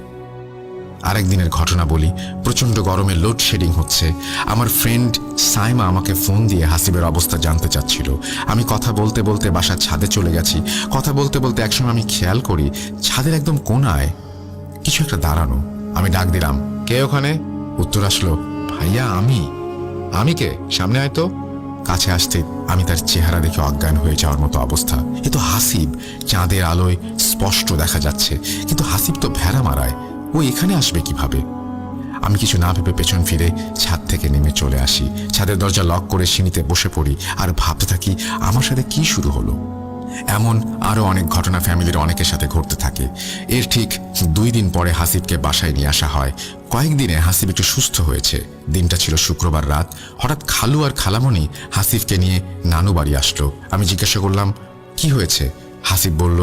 আরেকদিনের ঘটনা বলি। প্রচণ্ড গরমে লোডশেডিং হচ্ছে। আমার ফ্রেন্ড সাইমা আমাকে ফোন দিয়ে হাসিবের অবস্থা জানতে চাচ্ছিল। আমি কথা বলতে বলতে বাসার ছাদে চলে গেছি। কথা বলতে বলতে একসময় আমি খেয়াল করি ছাদের একদম কোনায় কিছু একটা দাঁড়ানো। আমি ডাক দিলাম, কে ওখানে? উত্তর আসলো, ভাইয়া আমি। আমি কে? সামনে আয় তো। কাছে আসতে আমি তার চেহারা দেখে অজ্ঞান হয়ে যাওয়ার মতো অবস্থা। এ তো হাসিব, চাঁদের আলোয় স্পষ্ট দেখা যাচ্ছে, কিন্তু হাসিব তো ভেড়া মারায়, ও এখানে আসবে কিভাবে? আমি কিছু না ভেবে পেছন ফিরে ছাদ থেকে নেমে চলে আসি। ছাদের দরজা লক করে সিঁড়িতে বসে পড়ি আর ভাবতে থাকি আমার সাথে কি শুরু হলো। এমন আরো অনেক ঘটনা ফ্যামিলির অনেকের সাথে ঘটতে থাকে। এর ঠিক 2 দিন পরে হাসিবকে বাসায় নিয়ে আসা হয়। কয়েকদিনে হাসিব একটু সুস্থ হয়েছে। দিনটা ছিল শুক্রবার রাত। হঠাৎ খালু আর খালামণি হাসিবকে নিয়ে নানু বাড়ি আসলো। আমি জিজ্ঞাসা করলাম, কি হয়েছে? হাসিব বলল,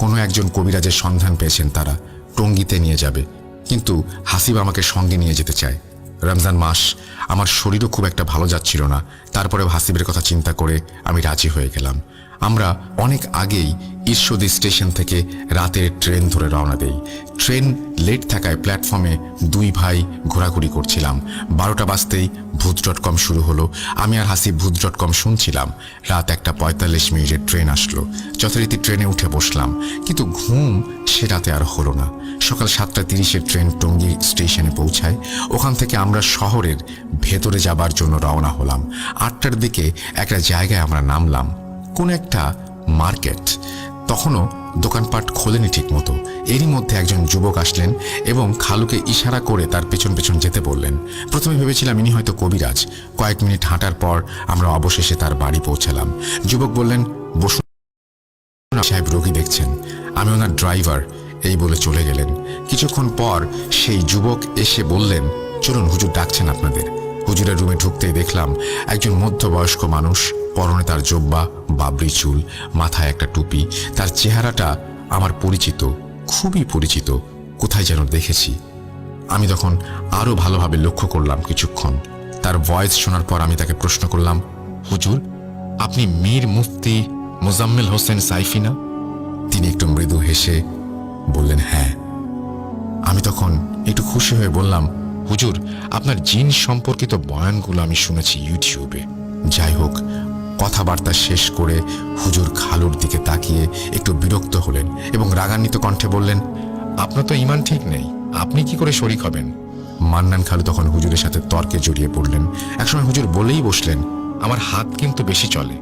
কোনো একজন কবিরাজের সন্ধান পেয়েছেন তারা, টঙ্গীতে নিয়ে যাবে। কিন্তু হাসিব আমাকে সঙ্গে নিয়ে যেতে চায়। রমজান মাস, আমার শরীরও খুব একটা ভালো যাচ্ছিল না। তারপরেও হাসিবের কথা চিন্তা করে আমি রাজি হয়ে গেলাম। আমরা অনেক আগেই ঈশ্বরদী স্টেশন থেকে রাতের ট্রেন ধরে রওনা দেই। ট্রেন লেট থাকায় প্ল্যাটফর্মে 2 ভাই ঘোরাঘুরি করছিলাম। 12টা বাজতেই ভূত.com শুরু হলো। আমি আর হাসিব ভূত.com শুনছিলাম। রাত 1:45 ট্রেন আসলো। যথারীতি ট্রেনে উঠে বসলাম, কিন্তু ঘুম সে রাতে আর হলো না। সকাল 7:30 ট্রেন টঙ্গী স্টেশনে পৌঁছায়। ওখান থেকে আমরা শহরের ভেতরে যাবার জন্য রওনা হলাম। 8টার দিকে একটা জায়গায় আমরা নামলাম, কোন একটা মার্কেট। তখনও দোকানপাট খোলেনি ঠিক মতো। এরই মধ্যে একজন যুবক আসলেন এবং খালুকে ইশারা করে তার পেছন পেছন যেতে বললেন। প্রথমে ভেবেছিলাম ইনি হয়তো কবিরাজ। কয়েক মিনিট হাঁটার পর আমরা অবশেষে তার বাড়ি পৌঁছালাম। যুবক বললেন, বসুন সাহেব, রোগী দেখছেন, আমি ওনার ড্রাইভার, এই বলে চলে গেলেন। কিছুক্ষণ পর সেই যুবক এসে বললেন, চলুন, হুজুর ডাকছেন আপনাদের। হুজুরের রুমে ঢুকতেই দেখলাম একজন মধ্যবয়স্ক মানুষ, পরনে তার জোব্বা, বাবরি চুল, মাথায় একটা টুপি। তার চেহারাটা আমার পরিচিত, খুবই পরিচিত, কোথায় যেন দেখেছি। আমি তখন আরো ভালোভাবে লক্ষ্য করলাম কিছুক্ষণ। তার ভয়েস শোনার পর আমি তাকে প্রশ্ন করলাম, হুজুর, আপনি মীর মুফতি মোজাম্মেল হোসেন সাইফি না? তিনি একটু মৃদু হেসে বললেন, হ্যাঁ। আমি তখন একটু খুশি হয়ে বললাম, হুজুর, আপনার জিন সম্পর্কিত বয়ানগুলো আমি শুনেছি ইউটিউবে। যাই হোক, কথাবার্তা শেষ করে হুজুর খালুর দিকে তাকিয়ে একটু বিরক্ত হলেন এবং রাগান্বিত কণ্ঠে বললেন, আপনার তো ঈমান ঠিক নেই, আপনি কি করে শরীক হবেন? মান্নান খালু তখন হুজুরের সাথে তর্কে জড়িয়ে পড়লেন। একসময় হুজুর বলেই বসলেন, আমার হাত কিন্তু বেশি চলে,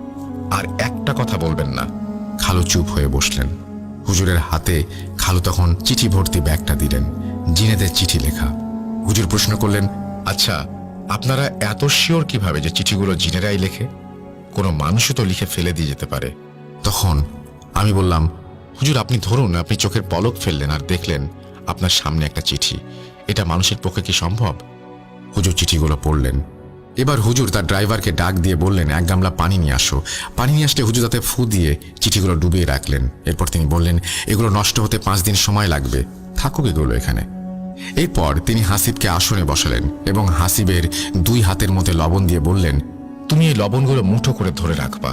আর একটা কথা বলবেন না। খালু চুপ হয়ে বসলেন। হুজুরের হাতে খালু তখন চিঠি ভর্তি ব্যাগটা দিলেন, জিনেদের চিঠি লেখা। হুজুর প্রশ্ন করলেন, আচ্ছা, আপনারা এত শিওর কিভাবে যে চিঠিগুলো জিনেরাই লেখে? কোনো মানুষও তো লিখে ফেলে দিয়ে যেতে পারে। তখন আমি বললাম, হুজুর, আপনি ধরুন আপনি চোখের পলক ফেললেন আর দেখলেন আপনার সামনে একটা চিঠি, এটা মানুষের পক্ষে কি সম্ভব? হুজুর চিঠিগুলো পড়লেন। এবার হুজুর তার ড্রাইভারকে ডাক দিয়ে বললেন, 1 গামলা পানি নিয়ে আসো। পানি নিয়ে আসলে হুজুর তাতে ফু দিয়ে চিঠিগুলো ডুবিয়ে রাখলেন। এরপর তিনি বললেন, এগুলো নষ্ট হতে 5 দিন সময় লাগবে, থাকুক এগুলো এখানে। এরপর তিনি হাসিবকে আসনে বসালেন এবং হাসিবের 2 হাতের মধ্যে লবণ দিয়ে বললেন, তুমি এই লবণগুলো মুঠো করে ধরে রাখবা।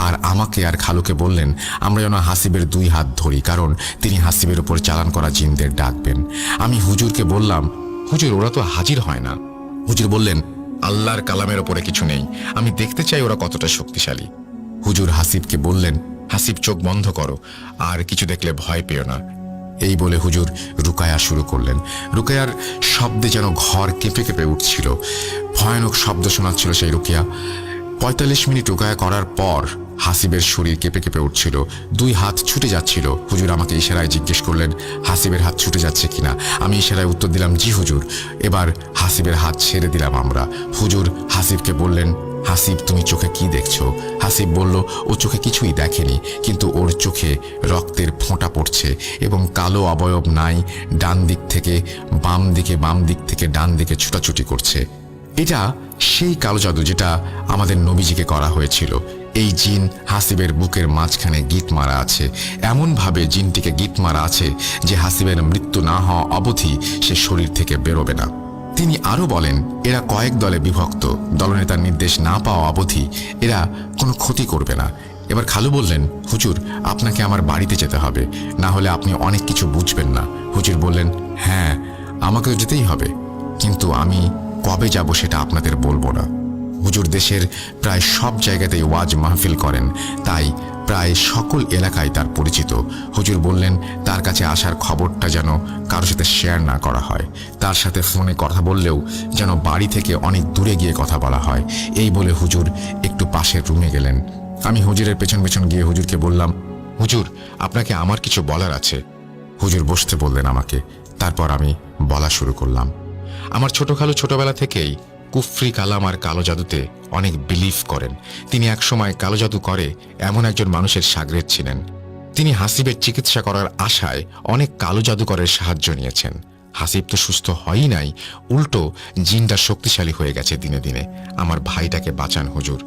আর আমাকে আর খালুকে বললেন আমরা যেন হাসিবের 2 হাত ধরি, কারণ তিনি হাসিবের উপর চালান করা জিনদের ডাকবেন। আমি হুজুরকে বললাম, হুজুর, ওরা তো হাজির হয় না। হুজুর বললেন, আল্লাহর কালামের ওপরে কিছু নেই, আমি দেখতে চাই ওরা কতটা শক্তিশালী। হুজুর হাসিবকে বললেন, হাসিব, চোখ বন্ধ করো, আর কিছু দেখলে ভয় পেও না। এই বলে হুজুর রুকায়া শুরু করলেন। রুকায়ার শব্দে যেন ঘর কেঁপে কেঁপে উঠছিল। ভয়ানক শব্দ শোনাচ্ছিল সেই রুকিয়া। 45 মিনিট রুকায়া করার পর হাসিবের শরীর কেঁপে কেঁপে উঠছিল, 2 হাত ছুটে যাচ্ছিল। হুজুর আমাকে ইশারায় জিজ্ঞেস করলেন হাসিবের হাত ছুটে যাচ্ছে কিনা। আমি ইশারায় উত্তর দিলাম, জি হুজুর। এবার হাসিবের হাত ছেড়ে দিলাম আমরা। হুজুর হাসিবকে বললেন, হাসিব, তুমি চোখে কি দেখছো? হাসিব বলল, ও চোখে কিছুই দেখেনি, কিন্তু ওর চোখে রক্তের ফোঁটা পড়ছে এবং কালো অবয়ব নাই, ডান দিক থেকে বাম দিকে, বাম দিক থেকে ডান দিকে ছুটাছুটি করছে। এটা সেই কালো জাদু যেটা আমাদের নবীজিকে করা হয়েছিল। এই জিন হাসিবের বুকের মাঝখানে গিট মারা আছে। এমনভাবে জিনটিকে গিট মারা আছে যে হাসিবের মৃত্যু না হওয়া অবধি সে শরীর থেকে বেরোবে না। তিনি আরো বলেন, এরা কয়েক দলে বিভক্ত, দলনেতার নির্দেশ না পাওয়া অবধি এরা কোনো ক্ষতি করবে না। এবার খালু বললেন, হুজুর, আপনাকে আমার বাড়িতে যেতে হবে, না হলে আপনি অনেক কিছু বুঝবেন না। হুজুর বললেন, হ্যাঁ, আমাকে তো যেতেই হবে, কিন্তু আমি কবে যাব সেটা আপনাদের বলবো না। হুজুর দেশের প্রায় সব জায়গাতেই ওয়াজ মাহফিল করেন, তাই প্রায় সকল এলাকায় তার পরিচিত। হুজুর বললেন তার কাছে আসার খবরটা যেন কারোর সাথে শেয়ার না করা হয়, তার সাথে ফোনে কথা বললেও যেন বাড়ি থেকে অনেক দূরে গিয়ে কথা বলা হয়। এই বলে হুজুর একটু পাশের রুমে গেলেন। আমি হুজুরের পেছন পেছন গিয়ে হুজুরকে বললাম, হুজুর, আপনাকে আমার কিছু বলার আছে। হুজুর বসতে বললেন আমাকে। তারপর আমি বলা শুরু করলাম। আমার ছোট খালু ছোটবেলা থেকেই কুফরি কালাম আর কালো জাদুতে অনেক বিলিভ করেন। তিনি একসময় কালো জাদু করে এমন একজন মানুষের শাগরেদ ছিলেন। তিনি হাসিবের চিকিৎসা করার আশায় অনেক কালো জাদুকরের সাহায্য নিয়েছেন। হাসিব তো সুস্থ হয়ই নাই, উল্টো জিনটা শক্তিশালী হয়ে গেছে দিনে দিনে। আমার ভাইটাকে বাঁচান হুজুর,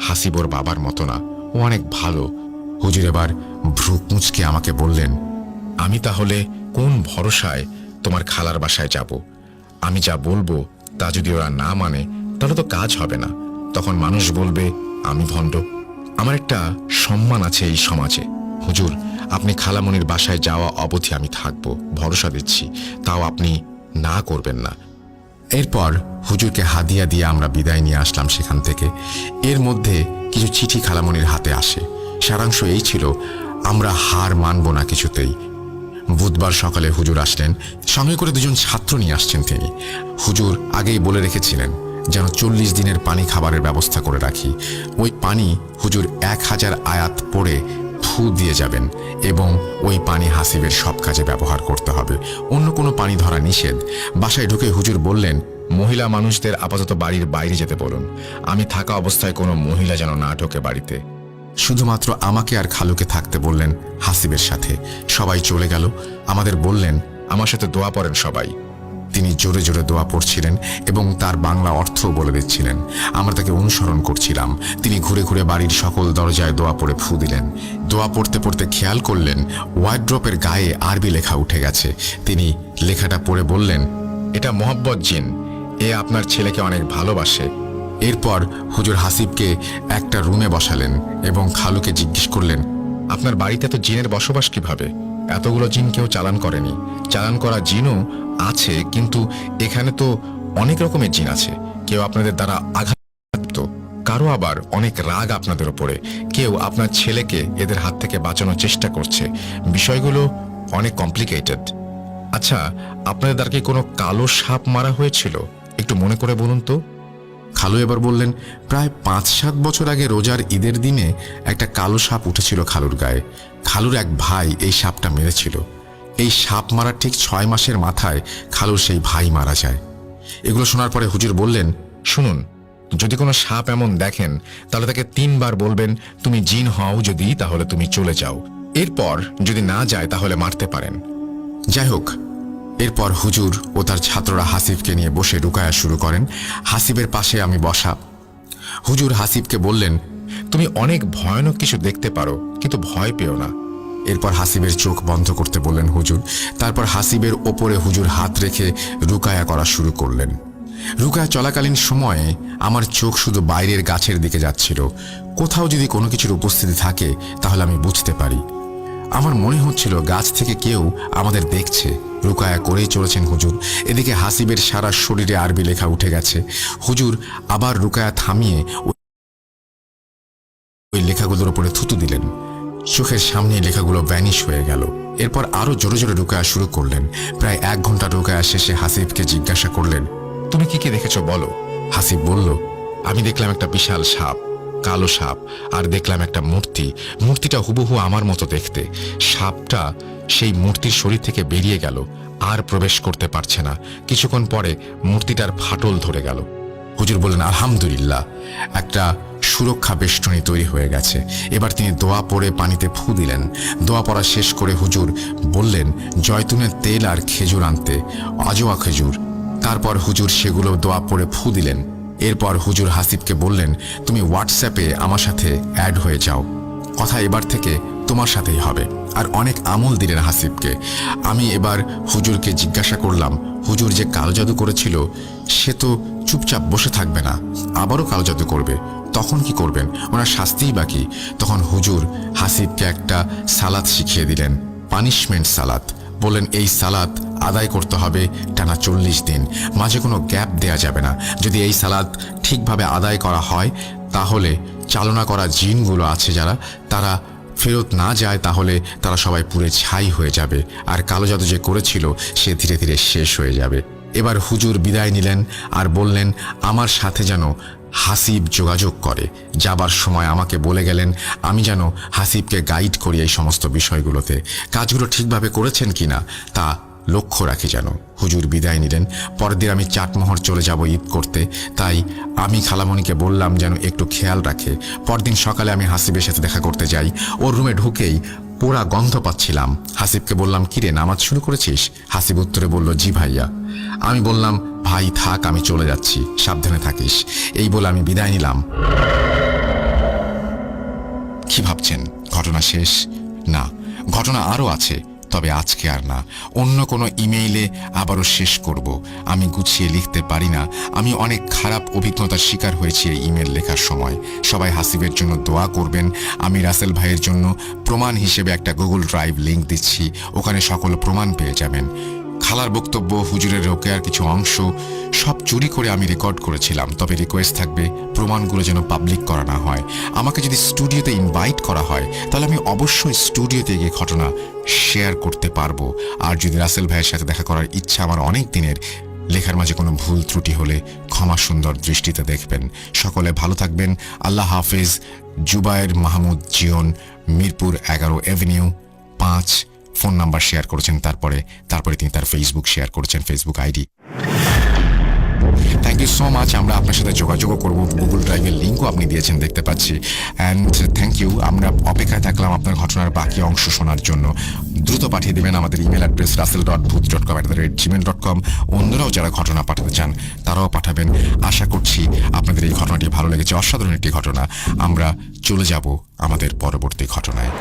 হাসিব ওর বাবার মতো না, ও অনেক ভালো। হুজুর এবার ভ্রু কুঁচকে আমাকে বললেন, আমি তাহলে কোন ভরসায় তোমার খালার বাসায় যাব? আমি যা বলবো তা যদি ওরা না মানে তাহলে তো কাজ হবে না। তখন মানুষ বলবে আমি ভণ্ড। আমার একটা সম্মান আছে এই সমাজে। হুজুর, আপনি খালামণির বাসায় যাওয়া অবধি আমি থাকবো, ভরসা দিচ্ছি। তাও আপনি না করবেন না। এরপর হুজুরকে হাদিয়া দিয়ে আমরা বিদায় নিয়ে আসলাম সেখান থেকে। এর মধ্যে কিছু চিঠি খালামণির হাতে আসে। সারাংশ এই ছিল, আমরা হার মানব না কিছুতেই। বুধবার সকালে হুজুর আসলেন, সঙ্গে করে দুজন ছাত্র নিয়ে আসছেন তিনি। হুজুর আগেই বলে রেখেছিলেন যেন 40 দিনের পানি খাবারের ব্যবস্থা করে রাখি। ওই পানি হুজুর 1000 আয়াত পড়ে ফু দিয়ে যাবেন এবং ওই পানি হাসিবের সব কাজে ব্যবহার করতে হবে। অন্য কোনো পানি ধরা নিষেধ। বাসায় ঢুকে হুজুর বললেন, মহিলা মানুষদের আপাতত বাড়ির বাইরে যেতে বলুন। আমি থাকা অবস্থায় কোনো মহিলা যেন না ঢোকে বাড়িতে। শুধুমাত্র আমাকে আর খালুকে থাকতে বললেন হাসিবের সাথে। সবাই চলে গেল। আমাদের বললেন আমার সাথে দোয়া পড়েন সবাই। তিনি জোরে জোরে দোয়া পড়ছিলেন এবং তার বাংলা অর্থও বলে দিচ্ছিলেন। আমরা তাকে অনুসরণ করছিলাম। তিনি ঘুরে ঘুরে বাড়ির সকল দরজায় দোয়া পড়ে ফু দিলেন। দোয়া পড়তে পড়তে খেয়াল করলেন ওয়ার্ড্রপের গায়ে আরবি লেখা উঠে গেছে। তিনি লেখাটা পড়ে বললেন, এটা মোহাব্বত জিন, এ আপনার ছেলেকে অনেক ভালোবাসে। এরপর হুজুর হাসিবকে একটা রুমে বসালেন এবং খালুকে জিজ্ঞেস করলেন, আপনার বাড়িতে তো জিনের বসবাস কিভাবে? এতগুলো জিন কেউ চালান করেনি। চালান করা জিনও আছে, কিন্তু এখানে তো অনেক রকমের জিন আছে। কেউ আপনাদের দ্বারা আঘাত, কারো আবার অনেক রাগ আপনাদের ওপরে। কেউ আপনার ছেলেকে এদের হাত থেকে বাঁচানোর চেষ্টা করছে। বিষয়গুলো অনেক কমপ্লিকেটেড। আচ্ছা, আপনাদের দ্বারা কি কোনো কালো সাপ মারা হয়েছিল? একটু মনে করে বলুন তো। খালু এবার বললেন, প্রায় 5-7 বছর আগে রোজার ঈদের দিনে একটা কালো সাপ উঠেছিল খালুর গায়ে। খালুর এক ভাই এই সাপটা মেরেছিল। এই সাপ মারার ঠিক 6 মাসের মাথায় খালুর সেই ভাই মারা যায়। এগুলো শোনার পরে হুজুর বললেন, শুনুন, যদি কোনো সাপ এমন দেখেন তাহলে তাকে 3 বার বলবেন, তুমি জিন হও যদি, তাহলে তুমি চলে যাও। এরপর যদি না যায় তাহলে মারতে পারেন। যাই হোক, এরপর হুজুর ও তার ছাত্ররা হাসিবকে নিয়ে বসে রুকায়া শুরু করেন। হাসিবের পাশে আমি বসা। হুজুর হাসিবকে বললেন, তুমি অনেক ভয়ানক কিছু দেখতে পারো, কিন্তু ভয় পেও না। এরপর হাসিবের চোখ বন্ধ করতে বললেন হুজুর। তারপর হাসিবের ওপরে হুজুর হাত রেখে রুকায়া করা শুরু করলেন। রুকায়া চলাকালীন সময়ে আমার চোখ শুধু বাইরের গাছের দিকে যাচ্ছিল। কোথাও যদি কোনো কিছুর উপস্থিতি থাকে তাহলে আমি বুঝতে পারি। আমার মনে হচ্ছিল গাছ থেকে কেউ আমাদের দেখছে। রুকায়া করেই চলেছেন হুজুর। এদিকে হাসিবের সারা শরীরে আরবি লেখা উঠে গেছে। হুজুর আবার রুকায়া থামিয়ে ওই লেখাগুলোর উপরে থুতু দিলেন। চোখের সামনে লেখাগুলো ভ্যানিশ হয়ে গেল। এরপর আরো জোরে জোরে রুকায়া শুরু করলেন। প্রায় 1 ঘন্টা রুকায়া শেষে হাসিবকে জিজ্ঞাসা করলেন, তুমি কি কি দেখেছো বলো। হাসিব বলল, আমি দেখলাম একটা বিশাল সাপ, কালো সাপ, আর দেখলাম একটা মূর্তি। মূর্তিটা হুবহু আমার মতো দেখতে। সাপটা সেই মূর্তির শরীর থেকে বেরিয়ে গেল, আর প্রবেশ করতে পারছে না। কিছুক্ষণ পরে মূর্তিটার ফাটল ধরে গেল। হুজুর বললেন, আলহামদুলিল্লাহ, একটা সুরক্ষা বেষ্টনী তৈরি হয়ে গেছে। এবার তিনি দোয়া পড়ে পানিতে ফু দিলেন। দোয়া পড়া শেষ করে হুজুর বললেন জয়তুনের তেল আর খেজুর আনতে, আজোয়া খেজুর। তারপর হুজুর সেগুলো দোয়া পড়ে ফু দিলেন। এরপর হুজুর হাসিবকে বললেন, তুমি হোয়াটসঅ্যাপে আমার সাথে অ্যাড হয়ে যাও, কথা এবার থেকে তোমার সাথেই হবে। আর অনেক আমল দিলেন হাসিবকে। আমি এবার হুজুরকে জিজ্ঞাসা করলাম, হুজুর যে কালো জাদু করেছিল সে তো চুপচাপ বসে থাকবে না, আবারও কালো জাদু করবে, তখন কি করবেন? ওনার শাস্তিই বাকি। তখন হুজুর হাসিবকে একটা সালাত শিখিয়ে দিলেন, পানিশমেন্ট সালাত। বললেন এই সালাত আদায় করতে হবে টানা 40 দিন, মাঝে কোনো গ্যাপ দেয়া যাবে না। যদি এই সালাত ঠিকভাবে আদায় করা হয় তাহলে চালনা করা জিনগুলো আছে যারা, তারা ফেরত না যায় তাহলে তারা সবাই পুড়ে ছাই হয়ে যাবে, আর কালো জাদু যে করেছিল সে ধীরে ধীরে শেষ হয়ে যাবে। এবার হুজুর বিদায় নিলেন আর বললেন আমার সাথে যেন হাসিব যোগাযোগ করে। যাবার সময় আমাকে বলে গেলেন আমি যেন হাসিবকে গাইড করি এই সমস্ত বিষয়গুলোতে, কাজগুলো ঠিকভাবে করেছেন কিনা তা লক্ষ্য রাখি যেন। হুজুর বিদায় নিলেন। পরের দিন আমি চাটমোহর চলে যাব ঈদ করতে, তাই আমি খালামণিকে বললাম যেন একটু খেয়াল রাখে। পরদিন সকালে আমি হাসিবের সাথে দেখা করতে যাই। ওর রুমে ঢুকেই পোড়া গন্ধ পাচ্ছিলাম। হাসিবকে বললাম কিরে, নামাজ শুরু করেছিস? হাসিব উত্তরে বলল জি ভাইয়া। আমি বললাম ভাই থাক, আমি চলে যাচ্ছি, সাবধানে থাকিস। এই বলে আমি বিদায় নিলাম। কি ভাবছেন ঘটনা শেষ? না, ঘটনা আরও আছে, তবে আজকে আর না, অন্য কোনো ইমেইলে আবারও শেষ করব। আমি গুছিয়ে লিখতে পারি না। আমি অনেক খারাপ অভিজ্ঞতার শিকার হয়েছি এই ইমেল লেখার সময়। সবাই হাসিবের জন্য দোয়া করবেন। আমি রাসেল ভাইয়ের জন্য প্রমাণ হিসেবে একটা গুগল ড্রাইভ লিংক দিচ্ছি, ওখানে সকল প্রমাণ পেয়ে যাবেন। খালার বক্তব্য, হুজুরের রোকেয়ার কিছু অংশ সব চুরি করে আমি রেকর্ড করেছিলাম, তবে রিকোয়েস্ট থাকবে প্রমাণগুলো যেন পাবলিক করা না হয়। আমাকে যদি স্টুডিওতে ইনভাইট করা হয় তাহলে আমি অবশ্যই স্টুডিওতে গিয়ে ঘটনা শেয়ার করতে পারবো। আর যদি রাসেল ভাইয়ের সাথে দেখা করার ইচ্ছা আমার অনেক দিনের, লেখার মাঝে কোনো ভুল ত্রুটি হলে ক্ষমা সুন্দর দৃষ্টিতে দেখবেন। সকলে ভালো থাকবেন। আল্লাহ হাফেজ। Zubair Mahmud Jion, Mirpur 11 avenue 5। Phone number share করেছেন, তারপরে তিনি তার ফেসবুক শেয়ার করেছেন, Facebook ID. Thank you so much. আমরা আপনার সাথে যোগাযোগও করবো, গুগল ড্রাইভের লিঙ্কও আপনি দিয়েছেন দেখতে পাচ্ছি। And thank you. আমরা অপেক্ষায় থাকলাম আপনার ঘটনার বাকি অংশ শোনার জন্য। দ্রুত পাঠিয়ে দেবেন আমাদের ইমেল অ্যাড্রেস russell.booth.com@gmail.com। অন্যরাও যারা ঘটনা পাঠাতে চান তারাও পাঠাবেন। আশা করছি আপনাদের এই ঘটনাটি ভালো লেগেছে, অসাধারণ একটি ঘটনা। আমরা চলে যাব আমাদের পরবর্তী ঘটনায়।